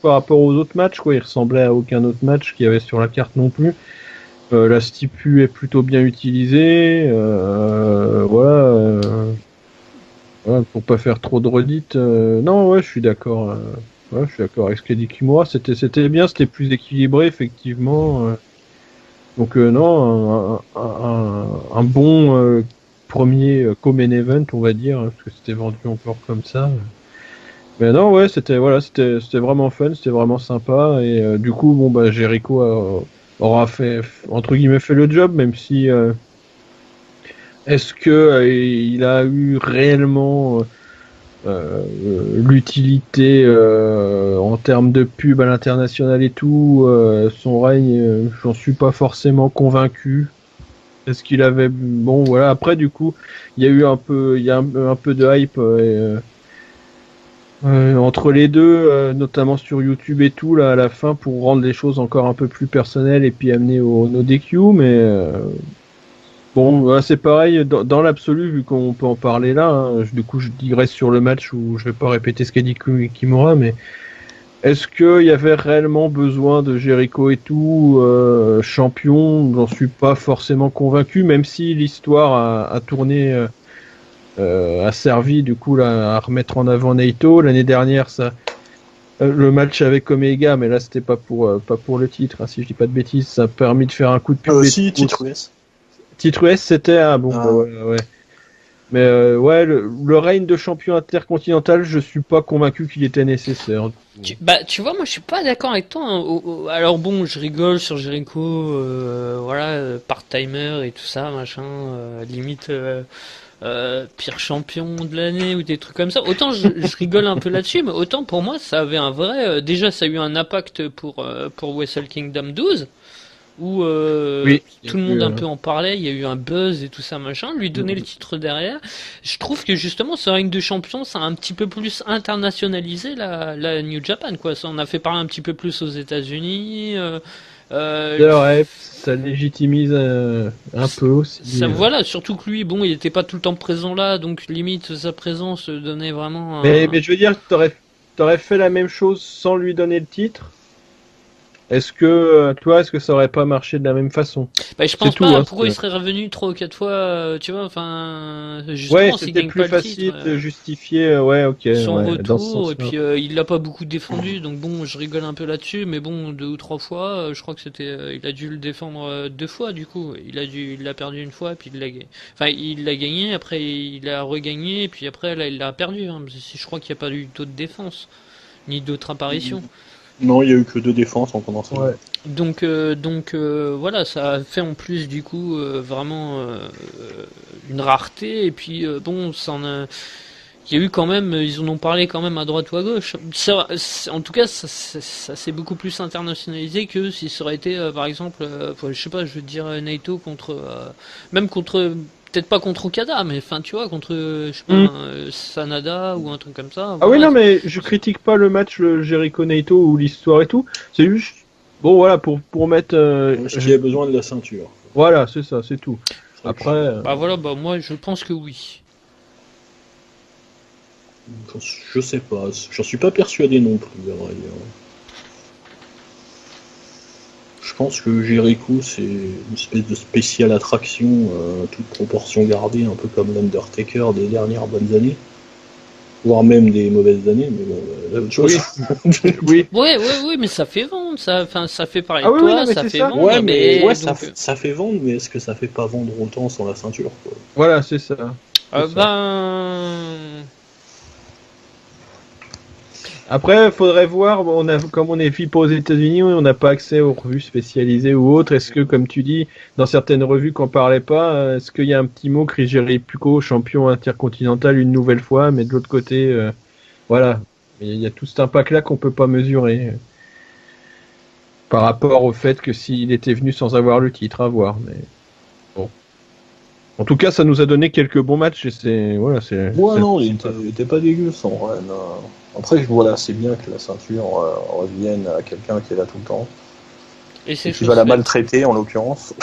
par rapport aux autres matchs, quoi. Il ressemblait à aucun autre match qu'il y avait sur la carte non plus. La stipu est plutôt bien utilisée. Voilà, pour pas faire trop de redites. Non, ouais, je suis d'accord. Ouais, je suis d'accord avec ce qu'a dit Kimura. C'était bien, c'était plus équilibré, effectivement. Donc, non, un bon premier co-main event, on va dire, parce que c'était vendu encore comme ça. Mais non, ouais, c'était vraiment fun, c'était vraiment sympa. Et du coup, bon, bah, Jericho aura fait, entre guillemets, fait le job, même si. Est-ce que il a eu réellement l'utilité en termes de pub à l'international et tout, son règne, j'en suis pas forcément convaincu. Est-ce qu'il avait bon voilà après du coup il y a eu un peu de hype entre les deux, notamment sur YouTube et tout là à la fin pour rendre les choses encore un peu plus personnelles et puis amener au no DQ, mais bon, voilà, c'est pareil, dans l'absolu, vu qu'on peut en parler là, hein, du coup je digresse sur le match où je vais pas répéter ce qu'a dit Kimura, mais est-ce qu'il y avait réellement besoin de Jericho et tout, champion? J'en suis pas forcément convaincu, même si l'histoire a tourné, a servi du coup là, à remettre en avant Naito. L'année dernière, le match avec Omega, mais là c'était pas pour le titre, hein, si je dis pas de bêtises, ça a permis de faire un coup de pub. Si, titre US. Titre US, c'était bon. Ah. Bah, ouais. Mais ouais, le règne de champion intercontinental, je suis pas convaincu qu'il était nécessaire. Tu vois, moi je suis pas d'accord avec toi. Hein. Alors bon, je rigole sur Jericho, voilà, part-timer et tout ça, machin, limite pire champion de l'année ou des trucs comme ça. Autant je rigole un peu là-dessus, mais autant pour moi ça avait un vrai. Déjà, ça a eu un impact pour Wrestle Kingdom 12. Où Oui, tout le monde un peu en parlait, il y a eu un buzz et tout ça machin, lui donner le titre derrière. Je trouve que justement ce règne de champion, ça a un petit peu plus internationalisé la New Japan, quoi. Ça en a fait parler un petit peu plus aux États-Unis. c'est vrai, ça légitimise un peu aussi. Ça, voilà, surtout que lui, bon, il était pas tout le temps présent là, donc limite sa présence donnait vraiment. Mais je veux dire, t'aurais fait la même chose sans lui donner le titre. Est-ce que ça aurait pas marché de la même façon? Bah, je pense tout, pas. hein, Pourquoi il serait revenu 3 ou 4 fois, tu vois, enfin, Ouais, justement, s'il c'était gagne plus pas le facile titre. de justifier, ouais, ok, Son ouais, dans ce retour, et sens-là. puis il l'a pas beaucoup défendu, donc bon, je rigole un peu là-dessus, mais bon, 2 ou 3 fois, je crois que c'était, il a dû le défendre 2 fois, du coup, il l'a perdu une fois, puis il l'a gagné. Enfin, il l'a gagné, après il l'a regagné, et puis après là, il l'a perdu. Hein, je crois qu'il n'y a pas eu d'autres défenses, ni d'autres apparitions. Non, il y a eu que 2 défenses en condensé. Ouais. Donc voilà, ça a fait en plus du coup vraiment une rareté, et puis bon, ça en a. Il y a eu quand même, ils en ont parlé quand même à droite ou à gauche. En tout cas, ça s'est beaucoup plus internationalisé que si ça aurait été, par exemple, je sais pas, je veux dire Naito contre, même contre, peut-être pas contre Okada, mais enfin, tu vois, contre, je sais pas, Sanada ou un truc comme ça. Ah oui, Voilà. non, mais je critique pas le match, le Jericho Naito ou l'histoire et tout. C'est juste, bon, voilà, pour mettre. Parce qu'il y a besoin de la ceinture. Voilà, c'est ça, c'est tout. Après. Bah voilà, bah moi je pense que oui. Je sais pas, j'en suis pas persuadé non plus, à vrai dire. Je pense que Jericho c'est une espèce de spéciale attraction, toute proportion gardée, un peu comme l'Undertaker des dernières bonnes années. Voire même des mauvaises années, mais bon, là, autre chose. Oui. Oui, mais ça fait vendre, ça fait parler Ah de oui, toi, oui, non, mais ça c'est fait ça. vendre, Ouais, mais ouais, donc, ça fait vendre, mais est-ce que ça fait pas vendre autant sans la ceinture, quoi? Voilà, c'est ça. C'est ça. ben. Après, faudrait voir, comme on est VIP aux États-Unis, on n'a pas accès aux revues spécialisées ou autres. Est-ce que, comme tu dis, dans certaines revues qu'on parlait pas, est-ce qu'il y a un petit mot Chris Jericho, champion intercontinental une nouvelle fois, mais de l'autre côté, voilà. Il y a tout cet impact-là qu'on peut pas mesurer. Par rapport au fait que s'il était venu sans avoir le titre à voir, mais bon. En tout cas, ça nous a donné quelques bons matchs et Ouais, non, il était pas dégueu son run. Après, voilà, c'est bien que la ceinture revienne à quelqu'un qui est là tout le temps. Et c'est qui va la maltraiter, en l'occurrence.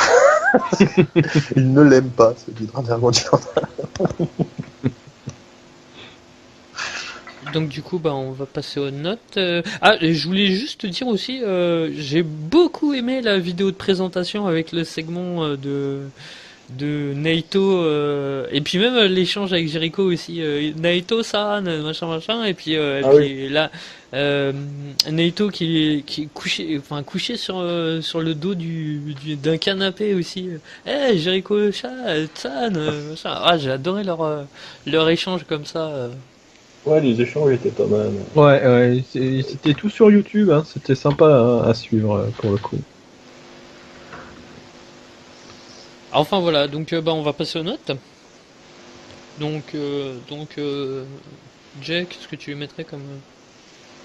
Il ne l'aime pas, ce titre intercontinental. Donc du coup, bah, on va passer aux notes. Et je voulais juste te dire aussi, j'ai beaucoup aimé la vidéo de présentation avec le segment de Naito et puis même l'échange avec Jericho aussi, Naito-san machin et puis là Naito qui est couché sur le dos d'un canapé aussi. Jericho-san machin. Ah, j'ai adoré leur échange comme ça. Ouais, les échanges étaient pas mal. Ouais, c'était tout sur YouTube, hein. C'était sympa à suivre pour le coup. Enfin voilà, donc on va passer aux notes. Donc Jay, qu'est-ce que tu lui mettrais comme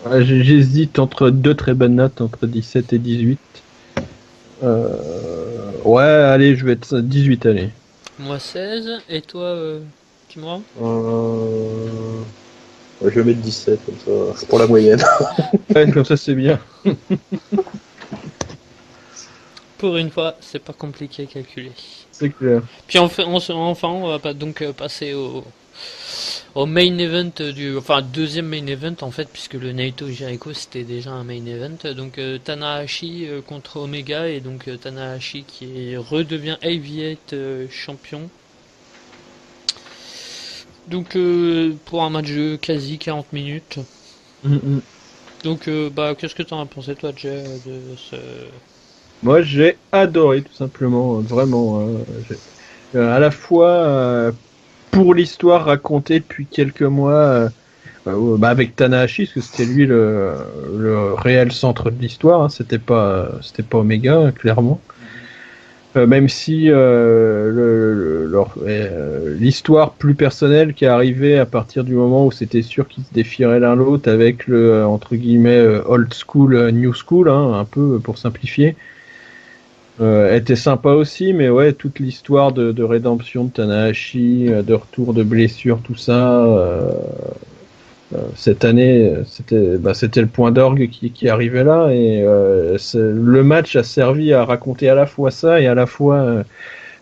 Ouais, j'hésite entre deux très bonnes notes, entre 17 et 18. Ouais, allez, je vais être 18, allez. moi 16 et toi Kimura? Ouais, je vais mettre 17, comme ça, c'est pour la moyenne. Ouais, comme ça c'est bien. Pour une fois, c'est pas compliqué à calculer. C'est clair. Puis enfin, on va donc passer au main event deuxième main event en fait, puisque le Naito Jericho c'était déjà un main event. Donc Tanahashi contre Omega, et donc Tanahashi qui redevient Heavyweight champion. Donc pour un match de quasi 40 minutes. Donc qu'est-ce que t'en as pensé toi, Jay, de ce... Moi j'ai adoré tout simplement, vraiment. À la fois pour l'histoire racontée depuis quelques mois avec Tanahashi, parce que c'était lui le réel centre de l'histoire, hein. C'était pas Omega, clairement. Même si l'histoire plus personnelle qui est arrivée à partir du moment où c'était sûr qu'ils se défieraient l'un l'autre avec le entre guillemets old school, new school, hein, un peu pour simplifier, était sympa aussi, mais ouais, toute l'histoire de rédemption de Tanahashi, de retour de blessure, tout ça, cette année, c'était le point d'orgue qui arrivait là, et le match a servi à raconter à la fois ça et à la fois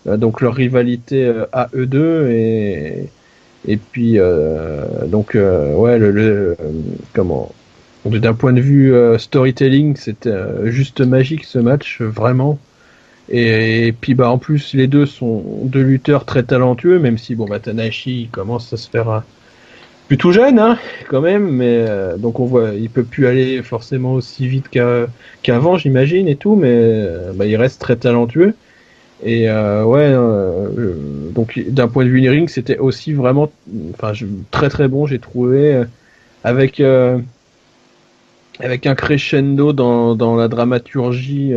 donc leur rivalité à eux deux, et puis ouais, comment, d'un point de vue storytelling, c'était juste magique ce match, vraiment. Et puis en plus les deux sont deux lutteurs très talentueux, même si Tanahashi commence à se faire plutôt jeune, hein, quand même, mais donc on voit, il peut plus aller forcément aussi vite qu'avant, j'imagine, et tout, mais il reste très talentueux. Et donc d'un point de vue ring, c'était aussi vraiment, très très bon, j'ai trouvé, avec un crescendo dans la dramaturgie,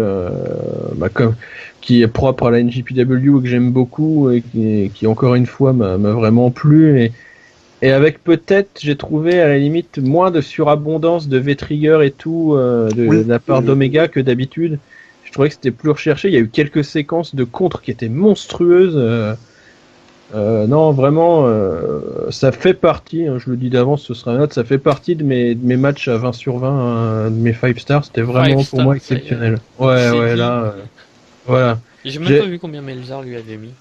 qui est propre à la NJPW, que j'aime beaucoup et qui encore une fois m'a vraiment plu, et avec peut-être, j'ai trouvé à la limite moins de surabondance de V-Trigger et tout de la part d'Omega que d'habitude. Je trouvais que c'était plus recherché. Il y a eu quelques séquences de contre qui étaient monstrueuses. Non, vraiment, ça fait partie, hein, je le dis d'avance, ce sera un autre, ça fait partie de mes matchs à 20 sur 20, de mes 5 stars. C'était vraiment pour moi exceptionnel. Là, voilà. J'ai même pas vu combien Melzar lui avait mis.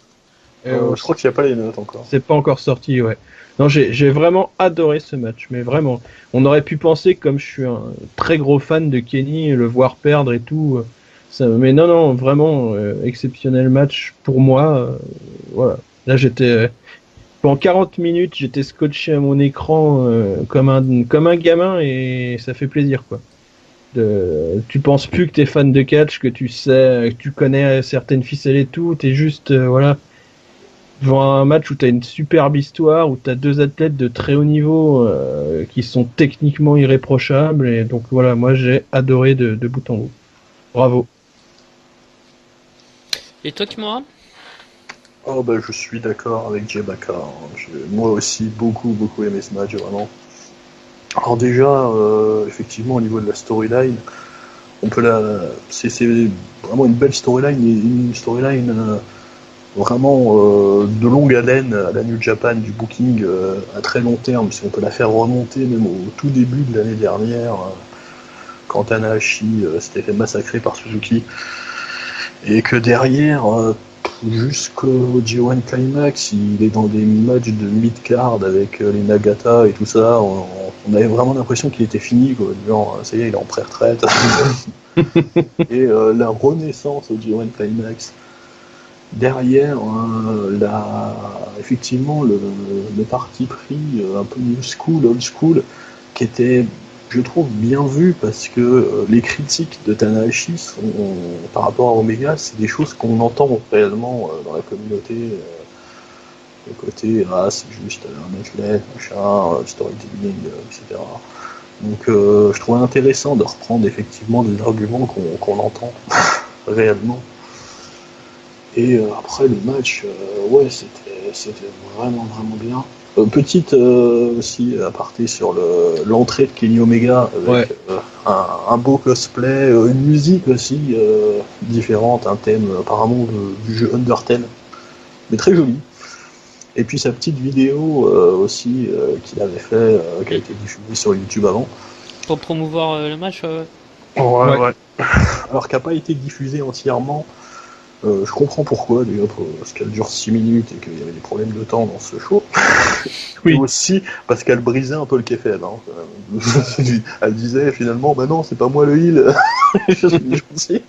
Je crois qu'il n'y a pas les notes encore. C'est pas encore sorti, ouais. Non, j'ai vraiment adoré ce match, mais vraiment. On aurait pu penser, comme je suis un très gros fan de Kenny, le voir perdre et tout. Mais non, vraiment exceptionnel match pour moi. Voilà. Là, pendant 40 minutes, j'étais scotché à mon écran comme un gamin, et ça fait plaisir, quoi. Tu penses plus que t'es fan de catch, que tu sais, que tu connais certaines ficelles et tout. T'es juste, voilà. Devant un match où tu as une superbe histoire, où tu as deux athlètes de très haut niveau qui sont techniquement irréprochables, et donc voilà, moi j'ai adoré de bout en bout. Bravo. Et toi, Kimura? Je suis d'accord avec Jay Baka. J'ai moi aussi beaucoup aimé ce match, vraiment. Alors déjà, effectivement, au niveau de la storyline, c'est vraiment une belle storyline, une storyline vraiment de longue haleine à la New Japan, du booking à très long terme, si on peut la faire remonter même au tout début de l'année dernière, quand Tanahashi s'était fait massacrer par Suzuki, et que derrière, jusqu'au G1 Climax, il est dans des matchs de mid-card avec les Nagata et tout ça, on avait vraiment l'impression qu'il était fini, quoi. Genre, ça y est, il est en pré-retraite. Et la renaissance au G1 Climax, derrière effectivement le parti pris un peu new school, old school, qui était, je trouve, bien vu parce que les critiques de Tanahashi sont, par rapport à Omega, c'est des choses qu'on entend réellement dans la communauté. Le côté, c'est juste un athlète, machin, storytelling, etc. Donc je trouvais intéressant de reprendre effectivement des arguments qu'on entend réellement. Et après le match, ouais, c'était vraiment bien. Petite aussi aparté sur l'entrée de Kenny Omega avec un beau cosplay, une musique aussi différente, un thème apparemment du jeu Undertale, mais très joli. Et puis sa petite vidéo aussi qu'il avait fait, qui a été diffusée sur YouTube avant. Pour promouvoir le match, Ouais. Alors qui n'a pas été diffusée entièrement. Je comprends pourquoi, d'ailleurs, parce qu'elle dure 6 minutes et qu'il y avait des problèmes de temps dans ce show. Oui. Et aussi parce qu'elle brisait un peu le kayfabe. Elle disait finalement, bah non, c'est pas moi le heel, je suis gentil.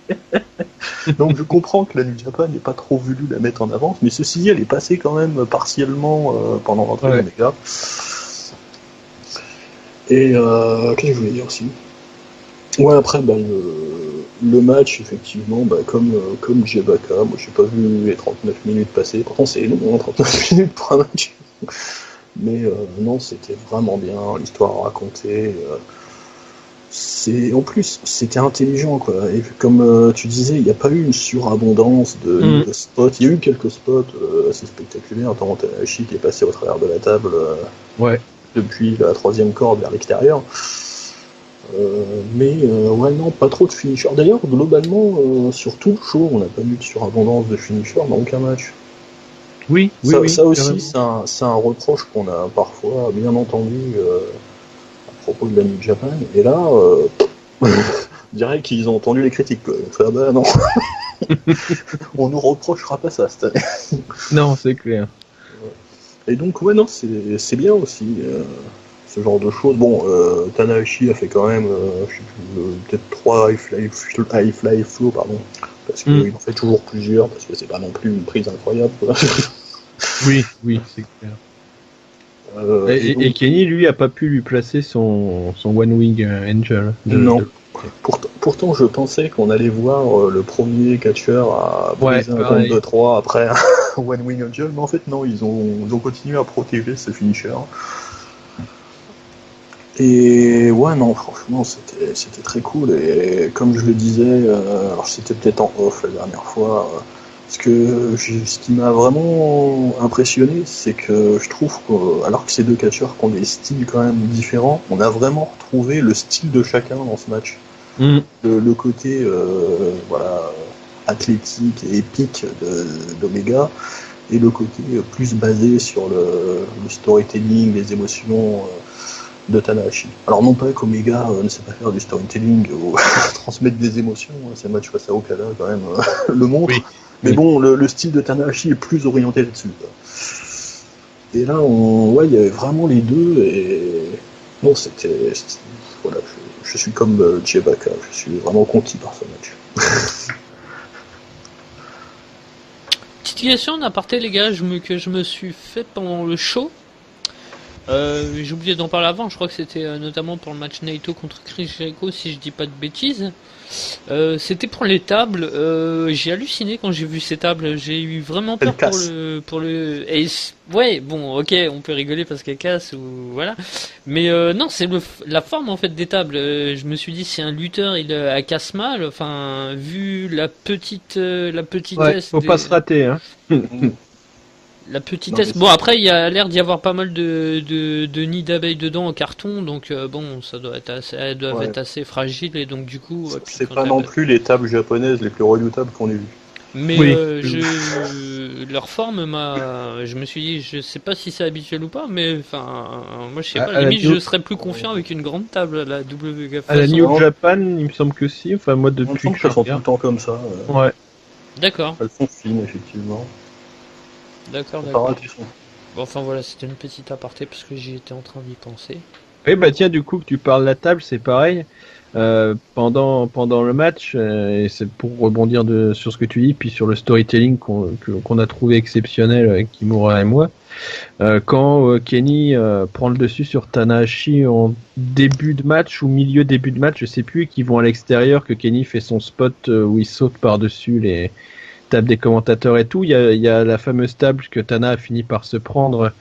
Donc je comprends que la New Japan n'ait pas trop voulu la mettre en avant, mais ceci dit, elle est passée quand même partiellement pendant l'entrée de Omega. Et qu'est-ce que je voulais dire aussi ? Ouais, après, le match, effectivement, comme Jebaka, moi j'ai pas vu les 39 minutes passer, pourtant c'est long, 39 minutes pour un match. Mais non, c'était vraiment bien, l'histoire racontée. En plus, c'était intelligent, quoi. Et comme tu disais, il n'y a pas eu une surabondance de spots. Il y a eu quelques spots assez spectaculaires, notamment Tanahashi qui est passé au travers de la table depuis la 3e corde vers l'extérieur. Mais ouais, non, pas trop de finisher. D'ailleurs, globalement, sur tout le show, on n'a pas eu de surabondance de finisher dans aucun match. Oui, ça aussi, c'est un reproche qu'on a parfois bien entendu à propos de la New Japan. Et là, je dirais qu'ils ont entendu les critiques, quoi. Enfin, bah non, on nous reprochera pas ça cette année. Non, c'est clair. Et donc, ouais, non, c'est bien aussi. Ce genre de choses. Bon, Tanahashi a fait quand même, je sais plus, peut-être 3 high fly flow, pardon, parce qu'il en fait toujours plusieurs, parce que c'est pas non plus une prise incroyable, quoi. Oui, c'est clair. Et Kenny, lui, a pas pu lui placer son One Wing Angel. Non. Pourtant, je pensais qu'on allait voir le premier catcheur à briser un compte de 3 après un One Wing Angel, mais en fait, non, ils ont continué à protéger ce finisher. Et ouais, non, franchement, c'était très cool. Et comme je le disais, alors c'était peut-être en off la dernière fois, ce qui m'a vraiment impressionné, c'est que je trouve alors que ces deux catcheurs qui ont des styles quand même différents, on a vraiment retrouvé le style de chacun dans ce match. Le côté athlétique et épique d'Omega, et le côté plus basé sur le storytelling, les émotions de Tanahashi. Alors non pas qu'Omega ne sait pas faire du storytelling ou transmettre des émotions, ces matchs face à Okada quand même le montrent, mais bon, le style de Tanahashi est plus orienté là-dessus, quoi. Et là, il y avait vraiment les deux, et non, voilà, je suis comme Chewbacca, je suis vraiment conquis par ce match. Petite question d'aparté, les gars, que je me suis fait pendant le show. J'ai oublié d'en parler avant, je crois que c'était notamment pour le match Naito contre Chris Jericho, si je dis pas de bêtises. C'était pour les tables, j'ai halluciné quand j'ai vu ces tables, j'ai eu vraiment peur pour le... Et, ouais, bon, ok, on peut rigoler parce qu'elle casse, ou voilà. Mais non, c'est la forme en fait des tables. Je me suis dit, si un lutteur il casse mal, enfin, vu la petitesse... faut pas se rater, hein. La petitesse. Bon, après, il y a l'air d'y avoir pas mal de nids d'abeilles dedans en carton, donc bon, ça doit être assez fragile, et donc du coup. C'est pas non plus les tables japonaises les plus redoutables qu'on ait vues. Mais leur forme je me suis dit, je sais pas si c'est habituel ou pas, mais enfin, moi je sais pas, limite je serais plus confiant avec une grande table à la WGF. À la New Japan, il me semble que si, enfin moi depuis que je sont tout le temps comme ça. Ouais. D'accord. Elles sont fines, effectivement. D'accord. Bon, enfin voilà, c'était une petite aparté parce que j'y étais en train d'y penser. Et bah tiens, du coup que tu parles de la table, c'est pareil. pendant le match, et c'est pour rebondir sur ce que tu dis, puis sur le storytelling qu'on a trouvé exceptionnel avec Kimura et moi, quand Kenny prend le dessus sur Tanahashi en début de match ou milieu début de match, je sais plus, qui vont à l'extérieur, que Kenny fait son spot où il saute par-dessus les tables des commentateurs et tout, il y a la fameuse table que Tana a fini par se prendre,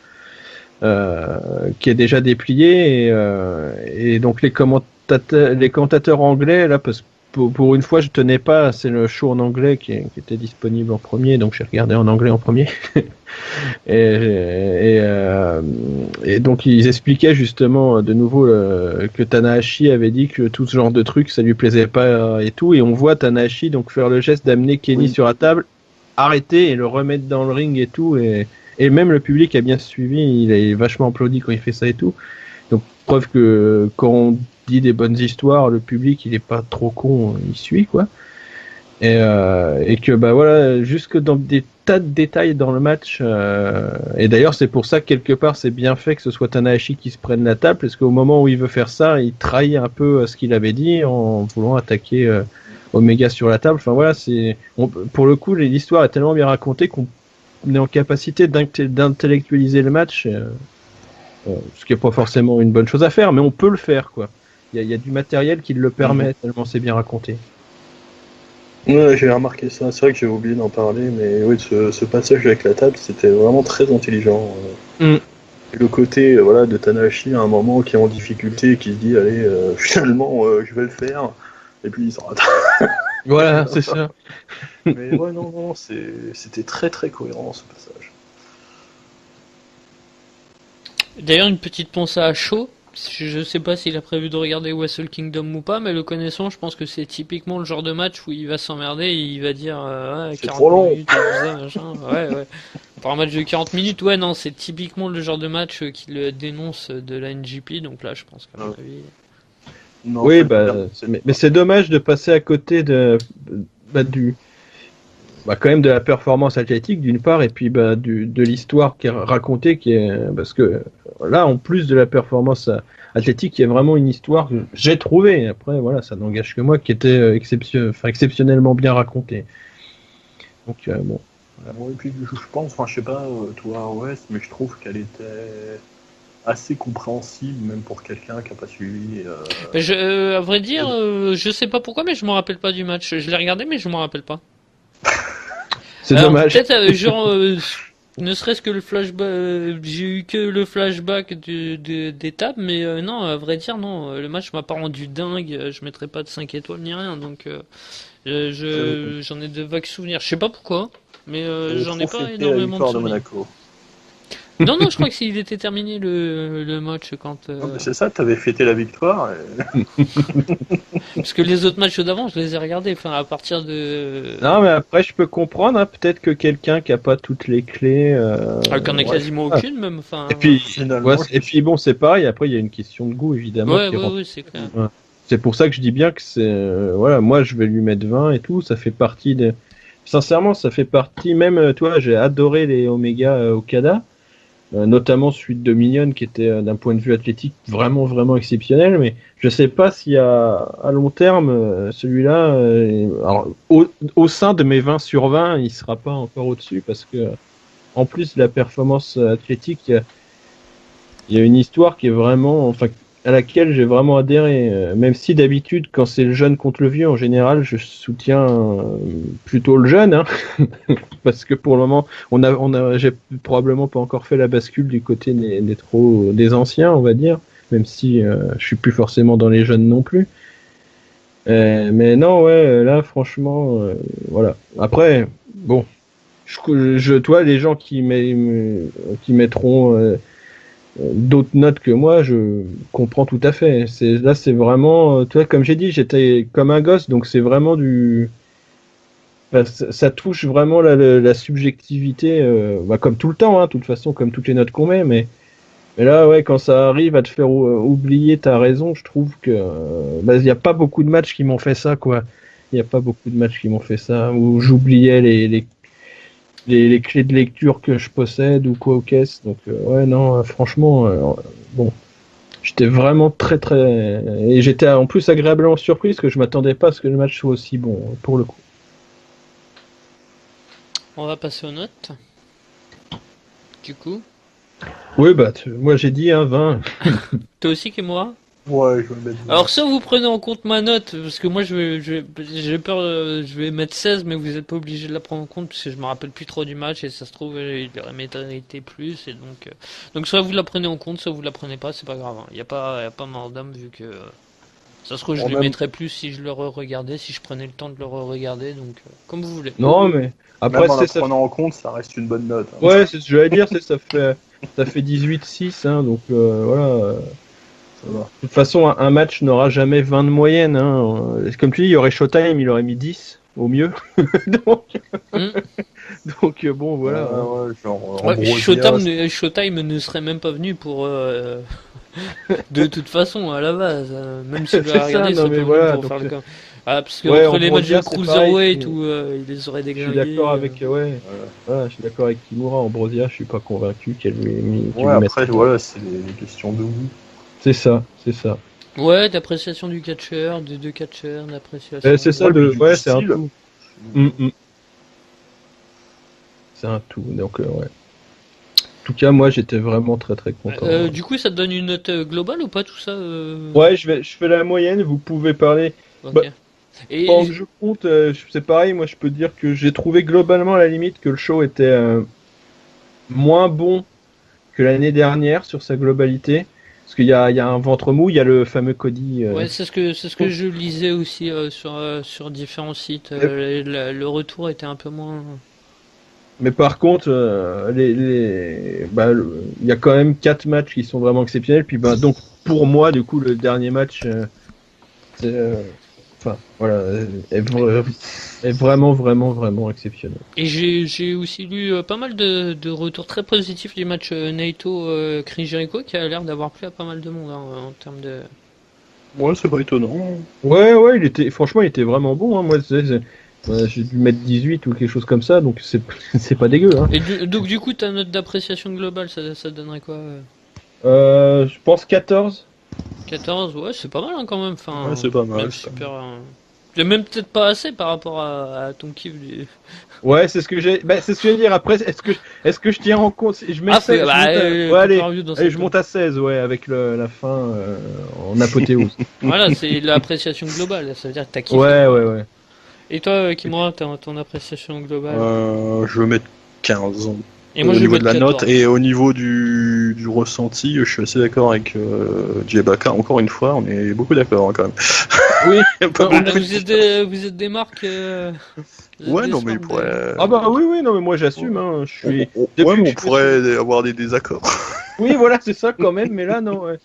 qui est déjà dépliée, et donc les commentateurs anglais, là, parce que pour une fois je tenais pas, c'est le show en anglais qui était disponible en premier, donc j'ai regardé en anglais en premier. Et donc ils expliquaient justement de nouveau que Tanahashi avait dit que tout ce genre de trucs ça lui plaisait pas et tout, et on voit Tanahashi donc faire le geste d'amener Kenny sur la table, arrêter et le remettre dans le ring et tout, et même le public a bien suivi, il est vachement applaudi quand il fait ça et tout, donc preuve que quand on dit des bonnes histoires, le public il est pas trop con, il suit quoi. Et que bah voilà, jusque dans des tas de détails dans le match, et d'ailleurs c'est pour ça que quelque part c'est bien fait que ce soit Tanahashi qui se prenne la table, parce qu'au moment où il veut faire ça, il trahit un peu ce qu'il avait dit en voulant attaquer Omega sur la table. Enfin voilà, pour le coup l'histoire est tellement bien racontée qu'on est en capacité d'intellectualiser le match, ce qui est pas forcément une bonne chose à faire, mais on peut le faire quoi. Il y a du matériel qui le permet, tellement c'est bien raconté. Ouais, j'ai remarqué ça, c'est vrai que j'ai oublié d'en parler, mais oui, ce passage avec la table, c'était vraiment très intelligent. Et le côté voilà, de Tanahashi à un moment qui est en difficulté et qui se dit, allez, finalement, je vais le faire, et puis il s'en rate. Voilà, c'est ça. Mais ouais, non, c'était très très cohérent ce passage. D'ailleurs, une petite pensée à Shaw. Je sais pas s'il a prévu de regarder Wrestle Kingdom ou pas, mais le connaissant, je pense que c'est typiquement le genre de match où il va s'emmerder et il va dire ouais, c'est 40 trop long. minutes, tout ça, machin. Ouais. Pour un match de 40 minutes, ouais, non, c'est typiquement le genre de match qui le dénonce de la NJP, donc là, je pense qu'à mon avis. Non, oui, mais c'est dommage de passer à côté quand même de la performance athlétique d'une part, et puis de l'histoire qui est racontée, parce que là en plus de la performance athlétique, il y a vraiment une histoire que j'ai trouvée, après voilà, ça n'engage que moi, qui était exceptionnellement bien racontée. Donc bon. Voilà. Ouais, et puis je pense, je sais pas toi West, mais je trouve qu'elle était assez compréhensible même pour quelqu'un qui a pas suivi. À vrai dire, je sais pas pourquoi, mais je me rappelle pas du match. Je l'ai regardé, mais je m'en rappelle pas. C'est dommage. Peut-être ne serait-ce que le flashback, j'ai eu que le flashback des tables, mais non, à vrai dire, non, le match m'a pas rendu dingue, je mettrais pas de 5 étoiles ni rien, donc j'en ai de vagues souvenirs. Je sais pas pourquoi, mais j'en ai pas énormément de souvenirs. Monaco. Non, je crois que s'il était terminé le match quand. Non, mais c'est ça, t'avais fêté la victoire. Parce que les autres matchs d'avant, je les ai regardés. Enfin, à partir de. Non, mais après, je peux comprendre. Peut-être que quelqu'un qui a pas toutes les clés. Qui en a quasiment aucune, même. Enfin. Et puis bon, c'est pareil. Après, il y a une question de goût, évidemment. Ouais, c'est clair. Ouais. C'est pour ça que je dis bien que c'est. Voilà, moi, je vais lui mettre 20 et tout. Ça fait partie de. Sincèrement, ça fait partie. Même, toi, j'ai adoré les Omega Okada. Notamment celui de Dominion qui était d'un point de vue athlétique vraiment exceptionnel, mais je sais pas si à long terme celui-là alors, au sein de mes 20 sur 20 il sera pas encore au-dessus, parce que en plus de la performance athlétique, il y a une histoire qui est vraiment, à laquelle j'ai vraiment adhéré, même si d'habitude quand c'est le jeune contre le vieux, en général je soutiens plutôt le jeune, hein. Parce que pour le moment j'ai probablement pas encore fait la bascule du côté des anciens, on va dire, même si je suis plus forcément dans les jeunes non plus, mais non, ouais, là franchement voilà. Après bon, toi, les gens qui mettront d'autres notes que moi, je comprends tout à fait. C'est vraiment, toi, comme j'ai dit, j'étais comme un gosse, donc c'est vraiment ça touche vraiment la subjectivité, comme tout le temps, hein, de toute façon, comme toutes les notes qu'on met, mais là, ouais, quand ça arrive à te faire oublier ta raison, je trouve que il n'y a pas beaucoup de matchs qui m'ont fait ça, quoi. Il n'y a pas beaucoup de matchs qui m'ont fait ça, où j'oubliais les clés de lecture que je possède ou quoi aux caisses. Donc ouais, non, franchement, bon, J'étais vraiment très très... Et j'étais en plus agréablement surpris parce que je m'attendais pas à ce que le match soit aussi bon, pour le coup. On va passer aux notes. Du coup, Oui, bah, moi j'ai dit 20. toi aussi Kimura? Ouais, je vais le mettre. Alors ça, vous prenez en compte ma note, parce que moi j'ai peur, je vais mettre 16, mais vous n'êtes pas obligé de la prendre en compte, parce que je me rappelle plus trop du match, et ça se trouve, il aurait mérité plus, et donc soit vous la prenez en compte, soit vous la prenez pas, c'est pas grave. Il n'y a pas mort d'homme, vu que ça se trouve, je En lui même- mettrais plus si je le re-regardais, si je prenais le temps de le re-regarder, donc comme vous voulez. Non, mais après, Même en la ça... prenant en compte, ça reste une bonne note. Hein. Ouais, c'est ce que j'allais dire, ça fait 18-6, hein, donc voilà. Ça va. De toute façon, un match n'aura jamais 20 de moyenne. Hein. Comme tu dis, il y aurait Showtime, il aurait mis 10 au mieux. donc, Hmm. bon, voilà. Hein. Ouais, genre Ouais, Ambrosia, Showtime ne serait même pas venu pour de toute façon à la base, même si vous C'est l'avez regardé, ça, il non serait mais pas venu voilà. pour Donc, faire le camp. Ah, parce que ouais, entre les matchs de Ambrosia, c'est pareil. Cruiserweight où il les aurait Je suis déglingués. d'accord avec, ouais, ouais. voilà, je suis d'accord avec Kimura. Ambrosia, je suis pas convaincu qu'elle lui ait mis. qu'il Ouais, lui mette après, autant. voilà, c'est des questions de goût. C'est ça, c'est ça. Ouais, d'appréciation du catcheur, des deux catcheurs, d'appréciation. C'est ça, Ouais, puis du ouais, c'est un style. tout. Mm, mm. C'est un tout, donc ouais. En tout cas, moi, j'étais vraiment très très content. Du coup, ça te donne une note globale ou pas tout ça Ouais, je fais la moyenne. Vous pouvez parler. Ok. Bah, Et pendant que je compte, c'est pareil. Moi, je peux dire que j'ai trouvé globalement à la limite que le show était moins bon que l'année dernière sur sa globalité. Parce qu'il y a un ventre mou. Il y a le fameux Cody. ouais, c'est ce que je lisais aussi sur différents sites. Le retour était un peu moins. Mais par contre, il y a quand même 4 matchs qui sont vraiment exceptionnels. Puis bah, donc pour moi, du coup, le dernier match, c'est, enfin voilà, est vraiment vraiment vraiment exceptionnel. Et j'ai aussi lu pas mal de retours très positifs du match Naito Chris Jericho qui a l'air d'avoir plu à pas mal de monde hein, en termes de. Ouais, c'est pas étonnant. Ouais, franchement, il était vraiment bon. Hein. Moi, j'ai dû mettre 18 ou quelque chose comme ça, donc c'est c'est pas dégueu. Hein. Et donc du coup ta note d'appréciation globale ça donnerait quoi Je pense 14. 14 ouais c'est pas mal hein, quand même. Enfin, Ouais, c'est pas mal. même ça. super. C'est même peut-être pas assez par rapport à ton kiff du. Ouais, c'est ce que c'est ce que j'allais dire. Après, est-ce que je tiens en compte, je mets Ah, 16, bah, ouais, allez, pay-per-view dans allez, cette je monte à 16, ouais, avec la fin en apothéose. Voilà, c'est l'appréciation globale, ça veut dire que t'as kiffé. Ouais. Et toi, Kimura, t'as ton appréciation globale Je vais mettre 15 Et moi, au je vais niveau de la mettre note 14. et au niveau du ressenti, je suis assez d'accord avec Djebaka. Encore une fois, on est beaucoup d'accord hein, quand même. Oui. Il y a pas Ah, beaucoup de- vous êtes des marques. Vous êtes Ouais, des non, mais il smart pourrait. Ah bah oui, non, mais moi j'assume. Hein, je suis. Ouais, depuis mais que on je me pourrait avoir des désaccords. Oui, voilà, c'est ça quand même. Mais là, non. Ouais.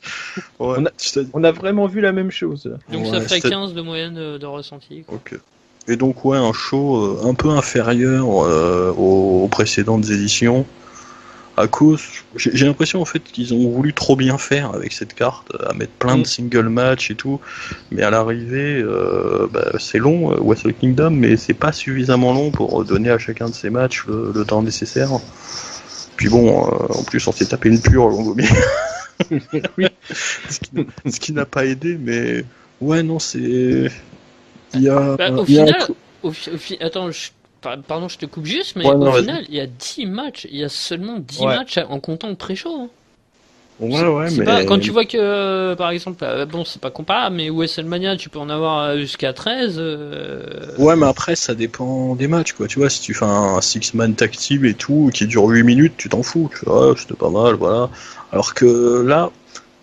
Ouais, On a- c'est- On a vraiment vu la même chose. Là. Donc ouais, ça ferait c'est- 15 de moyenne de ressenti. Quoi. Ok. Et donc, ouais, un show un peu inférieur aux précédentes éditions. À cause, j'ai l'impression en fait qu'ils ont voulu trop bien faire avec cette carte, à mettre plein de single match et tout, mais à l'arrivée, c'est long, Wrestle Kingdom, mais c'est pas suffisamment long pour donner à chacun de ces matchs le temps nécessaire. Puis bon, en plus on s'est tapé une purge, on voit Oui. ce qui n'a pas aidé, mais ouais, non, c'est. Il y a. Bah, au il y a un final, co- attends, pardon, je te coupe juste, mais Ouais, non, au vas-y. final, il y a 10 matchs, il y a seulement 10 Ouais. matchs en comptant le pré-show. Hein. Ouais, C'est mais. pas, quand tu vois que, par exemple, bon, c'est pas comparable, mais WrestleMania, tu peux en avoir jusqu'à 13. Ouais, mais après, ça dépend des matchs, quoi. Tu vois, si tu fais un six-man tag team et tout, qui dure 8 minutes, tu t'en fous. Tu fais, ah, c'était pas mal, voilà. Alors que là,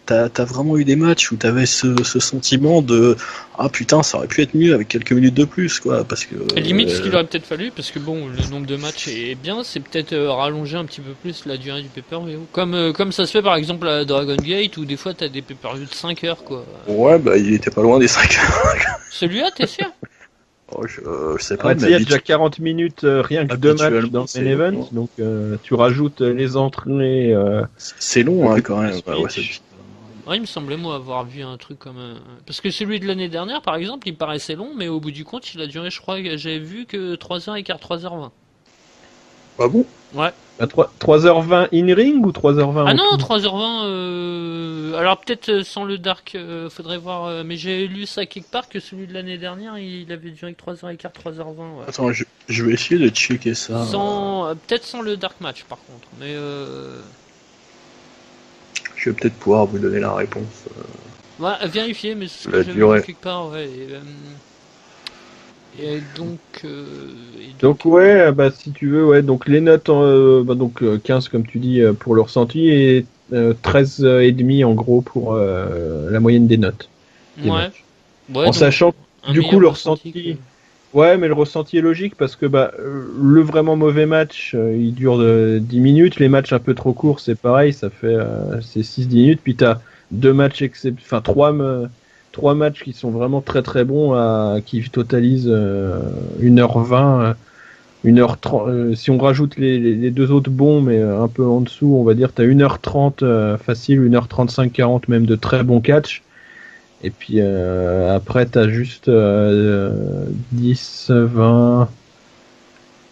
t'as vraiment eu des matchs où t'avais ce sentiment de ah putain, ça aurait pu être mieux avec quelques minutes de plus, quoi. Parce que. Et limite, ce qu'il aurait peut-être fallu, parce que bon, le nombre de matchs est bien, c'est peut-être rallonger un petit peu plus la durée du pay-per-view. Comme ça se fait par exemple à Dragon Gate, où des fois t'as des pay-per-view de 5 heures, quoi. Ouais, bah, il était pas loin des 5 heures. Celui-là, t'es sûr? Oh, je sais pas, Ah, tu sais, mais il y a déjà 40 minutes rien que deux matchs habituellement, dans c'est le main event, long. donc tu rajoutes les entrées. c'est long, hein, quand même. Ouais, Ouais, il me semblait, moi, avoir vu un truc comme. Parce que celui de l'année dernière, par exemple, il paraissait long, mais au bout du compte, il a duré, je crois, que j'avais vu que 3h15, 3h20. Ah bon? Ouais. 3h20 in-ring ou 3h20 Ah en non, tout 3h20. Alors peut-être sans le Dark, faudrait voir. Mais j'ai lu ça quelque part que celui de l'année dernière, il avait duré que 3h15, 3h20. Ouais. Attends, je vais essayer de checker ça. Peut-être sans le Dark Match par contre. Mais Je vais peut-être pouvoir vous donner la réponse. ouais, vérifier, mais c'est ce La que j'avais durée. lu quelque part. Ouais. Et donc. Donc ouais, bah si tu veux, ouais, donc les notes, donc 15 comme tu dis pour le ressenti et 13 et demi en gros pour la moyenne des notes. Des Ouais. matchs. Ouais, En donc, sachant un du coup meilleur le ressenti ressenti, ouais, mais le ressenti est logique parce que bah le vraiment mauvais match, il dure 10 minutes, les matchs un peu trop courts, c'est pareil, ça fait c'est 6-10 minutes, puis t'as deux matchs enfin trois matchs qui sont vraiment très très bons qui totalisent 1h20. 1h30, si on rajoute les deux autres bons, mais un peu en dessous, on va dire, t'as 1h30 facile, 1h35, 40 même de très bons catchs. Et puis après, t'as juste 10, 20,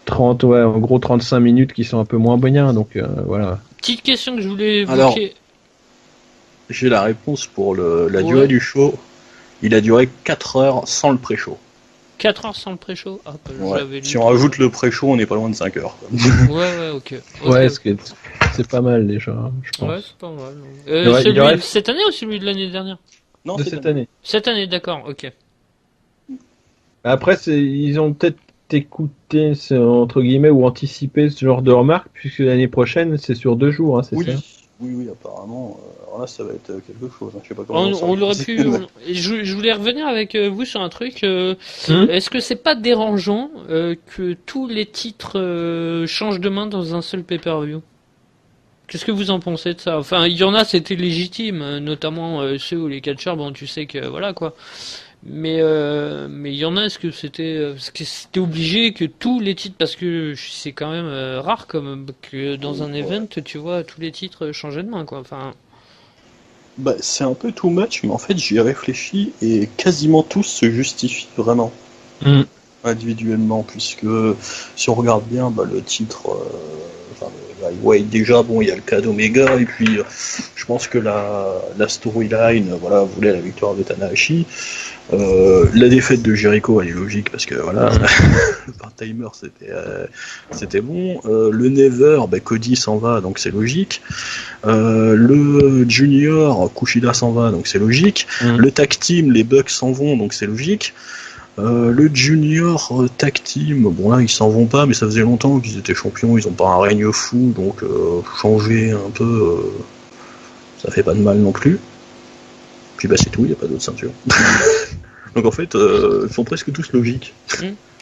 30, ouais, en gros 35 minutes qui sont un peu moins bien. Donc voilà. Petite question que je voulais évoquer. Alors, j'ai la réponse pour la Ouais. durée du show. Il a duré 4 heures sans le pré-show. 4 heures sans le pré-show. Ah, bah, Ouais. j'avais lu Si on rajoute le pré-show, on est pas loin de 5 heures. Ouais, ok. Ouais, Ok. c'est pas mal déjà, je pense. Ouais, c'est pas mal. Il aurait- Cette année ou celui de l'année dernière? Non, De c'est cette dingue. année. Cette année, d'accord, ok. Après, ils ont peut-être écouté, entre guillemets, ou anticipé ce genre de remarques, puisque l'année prochaine, c'est sur 2 jours, hein, c'est Oui, ça? oui, apparemment. Alors là, ça va être quelque chose. Hein. Je sais pas comment On l'aurait ça pu. va. Je voulais revenir avec vous sur un truc. Hum Est-ce que c'est pas dérangeant que tous les titres changent de main dans un seul pay-per-view? Qu'est-ce que vous en pensez de ça? Enfin, il y en a, c'était légitime, notamment ceux où les catcheurs, bon, tu sais que voilà quoi. Mais il y en a, est-ce que c'était obligé que tous les titres, parce que c'est quand même rare comme que dans un event, tu vois, tous les titres changer de main quoi. Enfin, Bah, c'est un peu too much, mais en fait, j'y ai réfléchi et quasiment tous se justifient vraiment Hum. individuellement, puisque si on regarde bien, bah, le titre, enfin, le Heavyweight, déjà, bon, il y a le cas d'Omega, et puis je pense que la storyline, voilà, voulait la victoire de Tanahashi. La défaite de Jericho, elle est logique parce que voilà, le part-timer c'était bon. Le Never, bah, Cody s'en va, donc c'est logique. Le Junior, Kushida s'en va, donc c'est logique. Le Tag Team, les Bucks s'en vont, donc c'est logique. Le Junior Tag Team, bon là ils s'en vont pas, mais ça faisait longtemps qu'ils étaient champions, ils ont pas un règne fou, donc changer un peu, ça fait pas de mal non plus. Puis bah c'est tout, il n'y a pas d'autres ceintures. Donc en fait, ils sont presque tous logiques.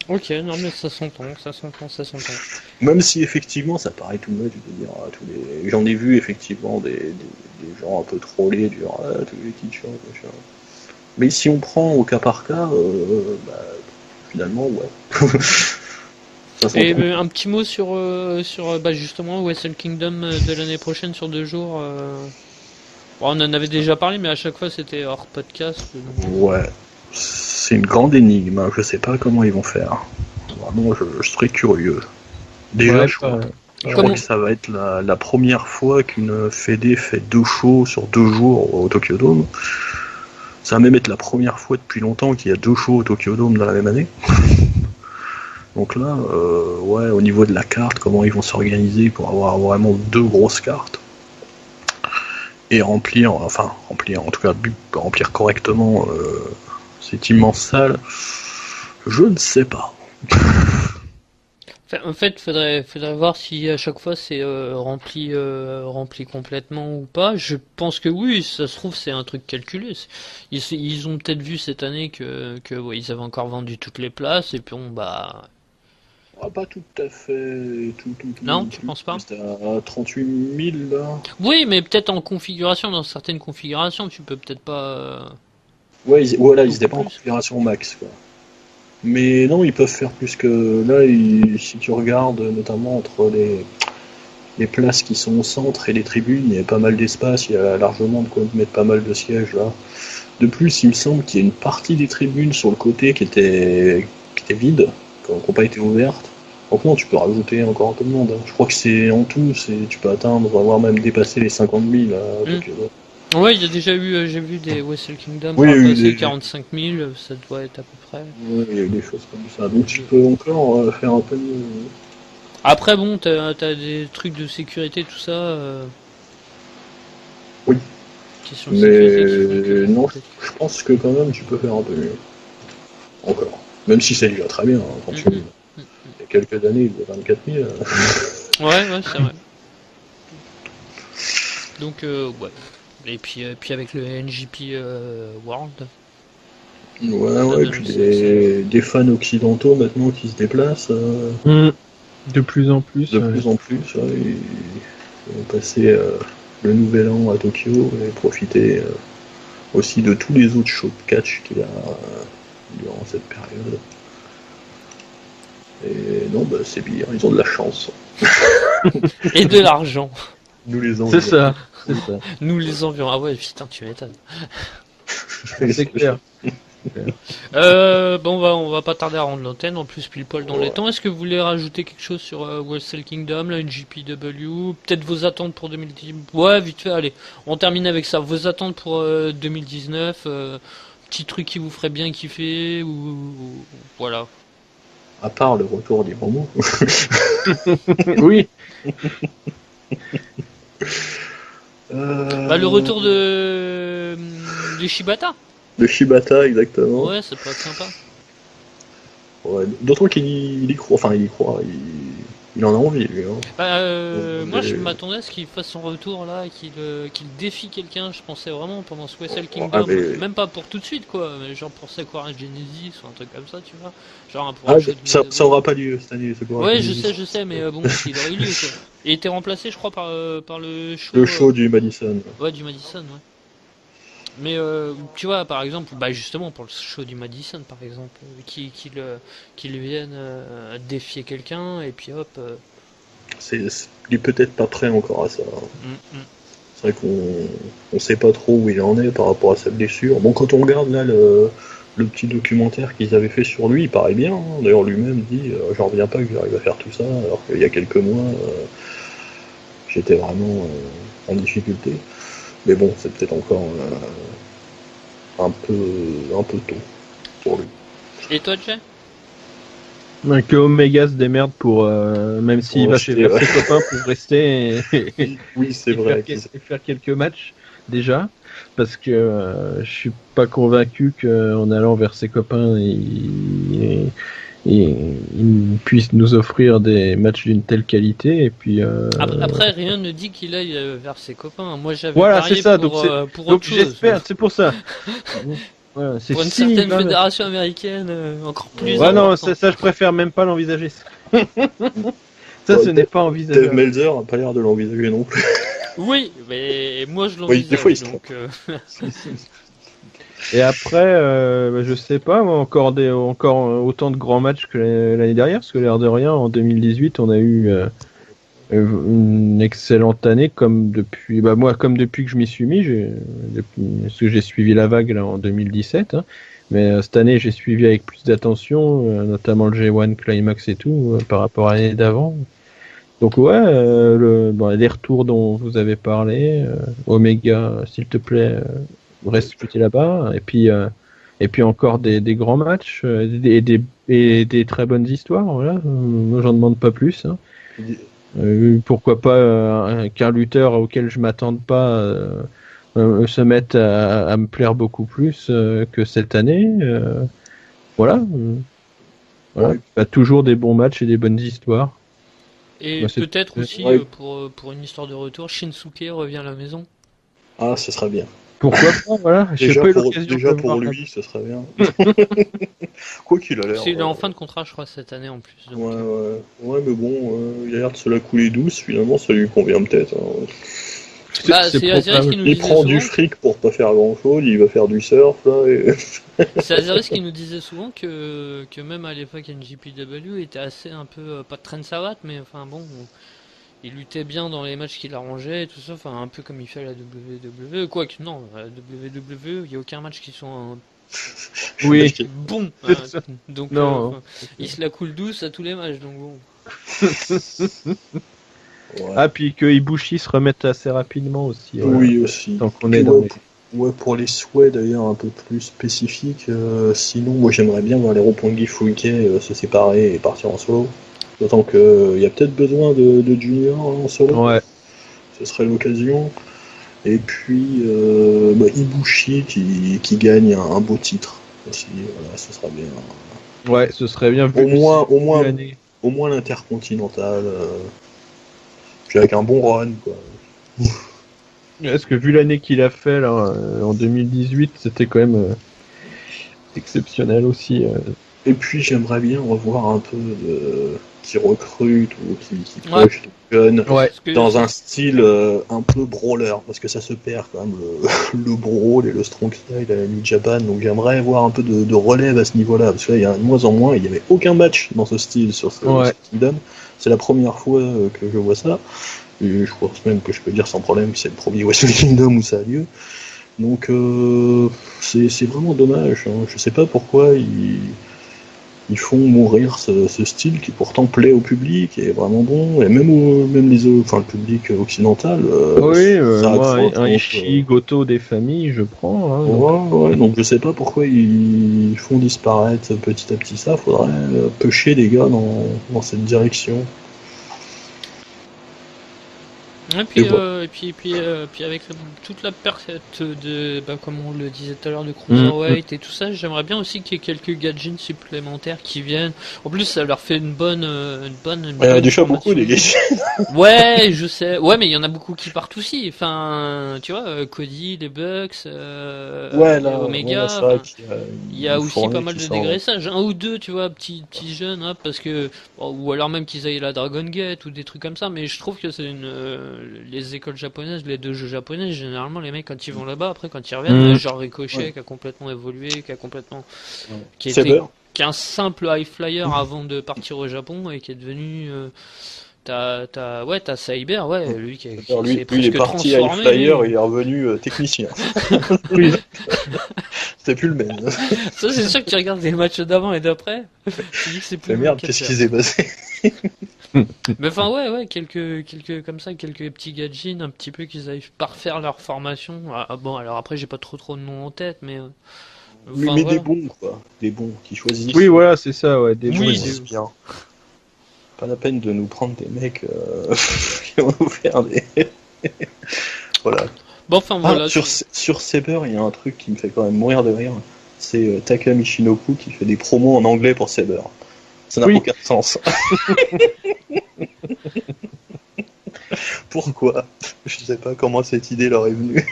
ok, non mais ça s'entend. Même si effectivement ça paraît tout much de dire j'en ai vu effectivement des gens un peu trollés, du genre tous les teachers, machin. Mais si on prend au cas par cas, bah, finalement ouais. Ça Et s'entend. un petit mot sur bah, justement Wrestle Kingdom de l'année prochaine sur 2 jours. Bon, on en avait déjà parlé, mais à chaque fois c'était hors podcast. Ouais, c'est une grande énigme, hein. Je sais pas comment ils vont faire. Vraiment, je serais curieux. Déjà, Ouais, je crois Comment- que ça va être la première fois qu'une fédé fait 2 shows sur 2 jours au Tokyo Dome. Ça va même être la première fois depuis longtemps qu'il y a 2 shows au Tokyo Dome dans la même année. Donc là, ouais, au niveau de la carte, comment ils vont s'organiser pour avoir vraiment 2 grosses cartes et remplir, en tout cas remplir correctement cette immense salle, je ne sais pas. En fait, faudrait voir si à chaque fois c'est rempli complètement ou pas. Je pense que oui, ça se trouve c'est un truc calculé. Ils ont peut-être vu cette année que ouais, ils avaient encore vendu toutes les places et puis on bah Pas tout à fait. Non, tu penses pas? C'était à 38 000 là. oui, mais peut-être en configuration, dans certaines configurations, tu peux peut-être pas. Ouais, ils étaient pas en Plus. configuration max quoi. Mais non, ils peuvent faire plus que là. Si tu regardes notamment entre les places qui sont au centre et les tribunes, il y a pas mal d'espace, il y a largement de quoi mettre pas mal de sièges là. De plus, il me semble qu'il y a une partie des tribunes sur le côté qui était vide, qui n'ont pas été ouvertes. Donc non, tu peux rajouter encore un peu de monde. Je crois que c'est en tout, tu peux atteindre, voire même dépasser les 50 000 à Mm. Tokyo. Ouais, il y a déjà eu, j'ai vu des Wrestle Kingdom Oui, il y a eu passer des- 45 000, ça doit être à peu près. Ouais, il y a eu des choses comme ça. Donc tu peux encore faire un peu de... Après, bon, t'as des trucs de sécurité, tout ça. Oui. Question de sécurité qui font que. Mais non, je pense que quand même tu peux faire un peu mieux. Encore. Même si ça lui va très bien, hein, quand tu Mhm. il y a quelques années, il y a 24 000. Ouais, c'est vrai. Donc, ouais. Et puis avec le NGP World. Ouais, et puis des fans occidentaux maintenant qui se déplacent De plus en plus. de plus en plus. Ouais, ils vont passer le nouvel an à Tokyo et profiter aussi de tous les autres shows de catch qu'il y a durant cette période. Et non, bah, c'est bien, ils ont de la chance. Et de l'argent. Nous les C'est envions. ça, c'est ça. Nous les envions. Ah ouais, putain, tu m'étonnes. C'est clair. Bon, on va pas tarder à rendre l'antenne, en plus pile poil dans les temps. Est-ce que vous voulez rajouter quelque chose sur Wrestle Kingdom, la NJPW, peut-être vos attentes pour 2010? Ouais, vite fait, allez, on termine avec ça. Vos attentes pour 2019, petit truc qui vous ferait bien kiffer, ou voilà. À part le retour des Momo. Oui. Bah, le retour de Shibata. De Shibata, exactement. Ouais, ça peut être sympa. Ouais, d'autant qu'il y croit, enfin il y croit, il en a envie lui. Hein. Bah, moi Mais- je m'attendais à ce qu'il fasse son retour là, qu'il défie quelqu'un. Je pensais vraiment pendant ce Wrestle Ah, Kingdom, mais- même pas pour tout de suite quoi, mais genre pour Sakura Genesis ou un truc comme ça, tu vois. Genre pour Ah, un show de ça aura pas lieu cette année, c'est quoi Ouais, je sais, mais bon, il aurait eu lieu quoi. Il était remplacé, je crois, par le show. Le show du Madison. Ouais, du Madison, ouais. Mais tu vois, par exemple, bah justement pour le show du Madison, par exemple, qu'il vienne défier quelqu'un et puis hop. Il est peut-être pas prêt encore à ça. Mm, mm. C'est vrai qu'on sait pas trop où il en est par rapport à sa blessure. Bon, quand on regarde là le petit documentaire qu'ils avaient fait sur lui, il paraît bien. Hein. D'ailleurs, lui-même dit j'en reviens pas que j'arrive à faire tout ça, alors qu'il y a quelques mois, j'étais vraiment en difficulté. Mais bon, c'est peut-être encore un peu tôt pour lui. Et toi, Jay? Que Omega se démerde pour, même s'il Pour va chez rester, ses copains pour rester Oui, c'est vrai. et faire quelques matchs déjà, parce que je suis pas convaincu qu'en allant vers ses copains, il puisse nous offrir des matchs d'une telle qualité. Et puis Après, rien ne dit qu'il aille vers ses copains. Moi, j'avais voilà, parié c'est ça. pour, pour Donc autre chose. j'espère, c'est pour ça. Voilà, c'est Pour une si, certaine là, fédération américaine encore plus ouais, non, importante. ça je préfère même pas l'envisager. Ça, Ouais, ce n'est pas Dave envisageable. Meltzer n'a pas l'air de l'envisager non plus. Oui, mais moi je Oui, l'envisage. des fois, il se donc, Et après, je sais pas, moi, encore autant de grands matchs que l'année dernière, parce que l'air de rien, en 2018, on a eu une excellente année, comme depuis, comme depuis que je m'y suis mis, parce que j'ai suivi la vague là en 2017, hein, mais cette année, j'ai suivi avec plus d'attention, notamment le G1 Climax et tout, par rapport à l'année d'avant. Donc ouais, les retours dont vous avez parlé, Omega, s'il te plaît, reste discuter là-bas, et puis encore des grands matchs, et des très bonnes histoires, voilà. Moi, j'en demande pas plus. Hein. Pourquoi pas qu'un lutteur auquel je m'attende pas se mette à me plaire beaucoup plus que cette année. Voilà. Voilà. Ouais. Bah, toujours des bons matchs et des bonnes histoires. Et Bah, c'est- peut-être aussi, Ouais. pour une histoire de retour, Shinsuke revient à la maison. Ah, ce serait bien. Pourquoi pas, voilà. J'ai Déjà pas eu pour, l'occasion déjà de le pour voir. lui, ce serait bien. Quoi qu'il a l'air. Parce qu'il est en fin de contrat, je crois, cette année en plus. Donc, Ouais, mais bon, il a l'air de se la couler douce, finalement, ça lui convient peut-être. Hein. Bah, c'est Aziris qui nous Il disait prend du souvent. fric pour pas faire grand chose, il va faire du surf, là, et... C'est Aziris qui nous disait souvent que même à l'époque NJPW était assez un peu, pas de traîne savate, mais enfin bon, il luttait bien dans les matchs qu'il arrangeait et tout ça, enfin un peu comme il fait à la WWE. Quoique, non, à la WWE, il n'y a aucun match qui soit Oui. bon. C'est ça. Donc, Non. il se la coule douce à tous les matchs, donc bon. Ouais. Ah, puis que Ibushi se remette assez rapidement aussi. Voilà. Oui, aussi. Tant qu'on Puis est dans ouais, pour les souhaits d'ailleurs un peu plus spécifiques, sinon moi j'aimerais bien voir les Roppongi Fuike se séparer et partir en solo. D'autant qu'il y a peut-être besoin de Junior en solo, Ouais. ce serait l'occasion. Et puis Ibushi qui gagne un beau titre aussi, voilà, ce sera bien. Ouais, ce serait bien vu. Au L'année. moins l'intercontinental, puis avec un bon run quoi. Est-ce que vu l'année qu'il a fait là, en 2018, c'était quand même exceptionnel aussi. Et puis j'aimerais bien revoir un peu de qui recrute ou qui Ouais. coach les jeunes Ouais. Parce que dans un style un peu brawler parce que ça se perd quand même le brawl et le strong style à la New Japan, donc j'aimerais voir un peu de relève à ce niveau-là parce que là il y a de moins en moins, il n'y avait aucun match dans ce style sur ce Kingdom. C'est la première fois que je vois ça et je pense même que je peux dire sans problème que c'est le premier Wrestle Kingdom où ça a lieu. Donc c'est vraiment dommage, hein. Je sais pas pourquoi ils font mourir ce style qui pourtant plaît au public et est vraiment bon, et même le public occidental. Oui, ça moi, accroche, un donc, Ishii, Goto des familles, je prends. Hein, donc. ouais, donc je sais pas pourquoi ils font disparaître petit à petit ça, faudrait pusher les gars dans cette direction. Et puis, Et voilà. puis avec toute la perte de, comme on le disait tout à l'heure, de Cruiserweight et tout ça, j'aimerais bien aussi qu'il y ait quelques gadgets supplémentaires qui viennent. En plus, ça leur fait une bonne Il y en a déjà beaucoup formation. les gars. Ouais, je sais. Ouais, mais il y en a beaucoup qui partent aussi. Enfin, tu vois, Cody, les Bucks, Ouais, les là, Omega. c'est vrai Enfin, qu'il y a il y a une aussi fournée pas mal qui de sort. dégraissage, un ou deux, tu vois, petits jeunes, hop, parce que, ou alors même qu'ils aillent la Dragon Gate ou des trucs comme ça, mais je trouve que c'est les écoles japonaises, les deux jeux japonais, généralement les mecs quand ils vont là-bas, après quand ils reviennent, genre Ricochet Ouais. qui a complètement évolué, qui a complètement, Ouais. qui était, Saber. qui est un simple high flyer avant de partir au Japon et qui est devenu, t'as Saber, ouais, lui qui Alors, s'est lui, il est presque parti high transformé, flyer lui. et il est revenu technicien. Oui. C'était plus le même. Ça, c'est sûr que tu regardes les matchs d'avant et d'après, tu dis que c'est plus Mais le merde, même qu'est-ce catcheur. qui s'est passé? Mais enfin, ouais, quelques comme ça, quelques petits gadgets, un petit peu qu'ils arrivent pas à refaire leur formation. Ah, bon, alors après, j'ai pas trop de noms en tête, mais Mais, enfin, mais voilà. des bons, quoi. Des bons qui choisissent. Oui, voilà, c'est ça, ouais. Des Oui, bons Qui c'est- choisissent bien. Pas la peine de nous prendre des mecs qui vont nous faire des. Voilà. Bon, enfin, Ah, voilà. sur Saber, il y a un truc qui me fait quand même mourir de rire. C'est Taka Michinoku qui fait des promos en anglais pour Saber. Ça n'a Oui. aucun sens. Pourquoi? Je sais pas comment cette idée leur est venue.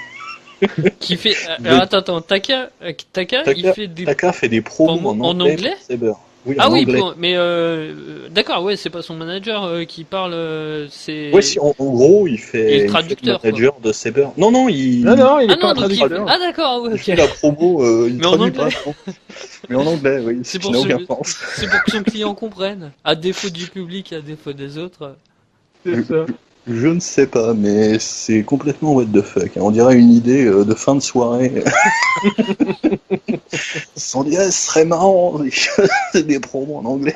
Qui fait. Mais- Alors, attends, Taka, il fait des. Taka fait des promos En en anglais anglais pour Saber. Oui, Ah en oui, anglais. mais d'accord, ouais, c'est pas son manager qui parle, c'est. Ouais, si, en gros, il Et fait, le il fait traducteur, le manager de Saber. Non, non, il, Non, il Ah est pas non, un donc il fait. traducteur. Ah d'accord, ouais, il ok. fait la promo, il Mais en traduit anglais. pas. Non. Mais en anglais, oui, C'est ce pour qui n'a aucun ce- sens. C'est pour que son client comprenne. À défaut du public, à défaut des autres. C'est ça. Je ne sais pas, mais c'est complètement what the fuck. On dirait une idée de fin de soirée. Ils se sont dit, ah, ce serait marrant, c'est des promos en anglais.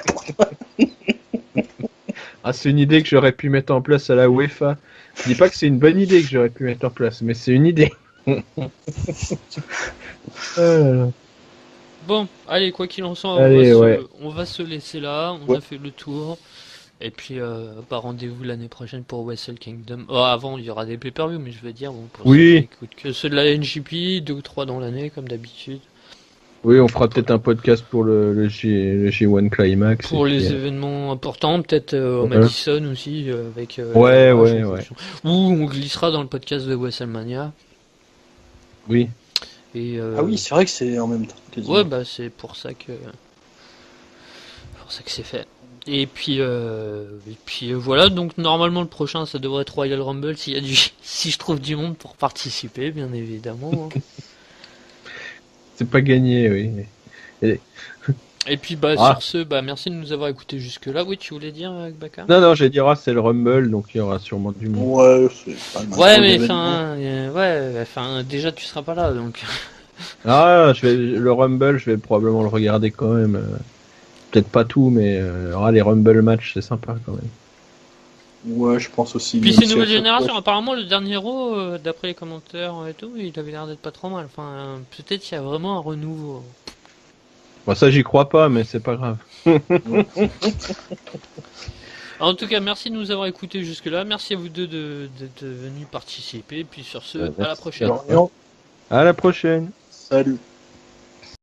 Ah, c'est une idée que j'aurais pu mettre en place à la UEFA. Je dis pas que c'est une bonne idée que j'aurais pu mettre en place, mais c'est une idée. Bon, allez, quoi qu'il en soit, Allez, ouais. on va se laisser là. On Ouais. a fait le tour. Et puis, bah, rendez-vous l'année prochaine pour Wrestle Kingdom. Oh, avant, il y aura des pay-per-view, mais je veux dire, bon, pour Oui. ceux qui écoutent que ceux de la NJP, 2 ou 3 dans l'année, comme d'habitude. Oui, on fera peut-être un podcast pour le G1 Climax. Pour et les puis, événements importants, peut-être au Voilà. Madison aussi, avec. Ouais, Rage, ouais, en ouais. fonction. Ou on glissera dans le podcast de WrestleMania. Oui. Et, Ah oui, c'est vrai que c'est en même temps. quasiment. ouais, bah c'est pour ça que c'est fait. Et puis voilà, donc normalement le prochain ça devrait être Royal Rumble s'il y a si je trouve du monde pour participer, bien évidemment. C'est pas gagné, oui. Et puis bah Ah. sur ce, bah merci de nous avoir écoutés jusque là. Oui, tu voulais dire Baka? Non, j'allais dire, c'est le Rumble, donc il y aura sûrement du monde. Ouais, c'est pas le Ouais, même mais événement. enfin déjà tu seras pas là donc. Ah, le Rumble, je vais probablement le regarder quand même. peut-être pas tout, mais les Rumble match, c'est sympa quand même. Ouais, je pense aussi. Puis même c'est une si à nouvelle chaque génération. fois, Apparemment, le dernier Raw, d'après les commentaires et tout, il avait l'air d'être pas trop mal. Enfin, peut-être qu'il y a vraiment un renouveau. Bon, ça, j'y crois pas, mais c'est pas grave. En tout cas, merci de nous avoir écoutés jusque-là. Merci à vous deux d'être venus participer. Puis sur ce, à la Merci. prochaine. Florian, À la prochaine. salut.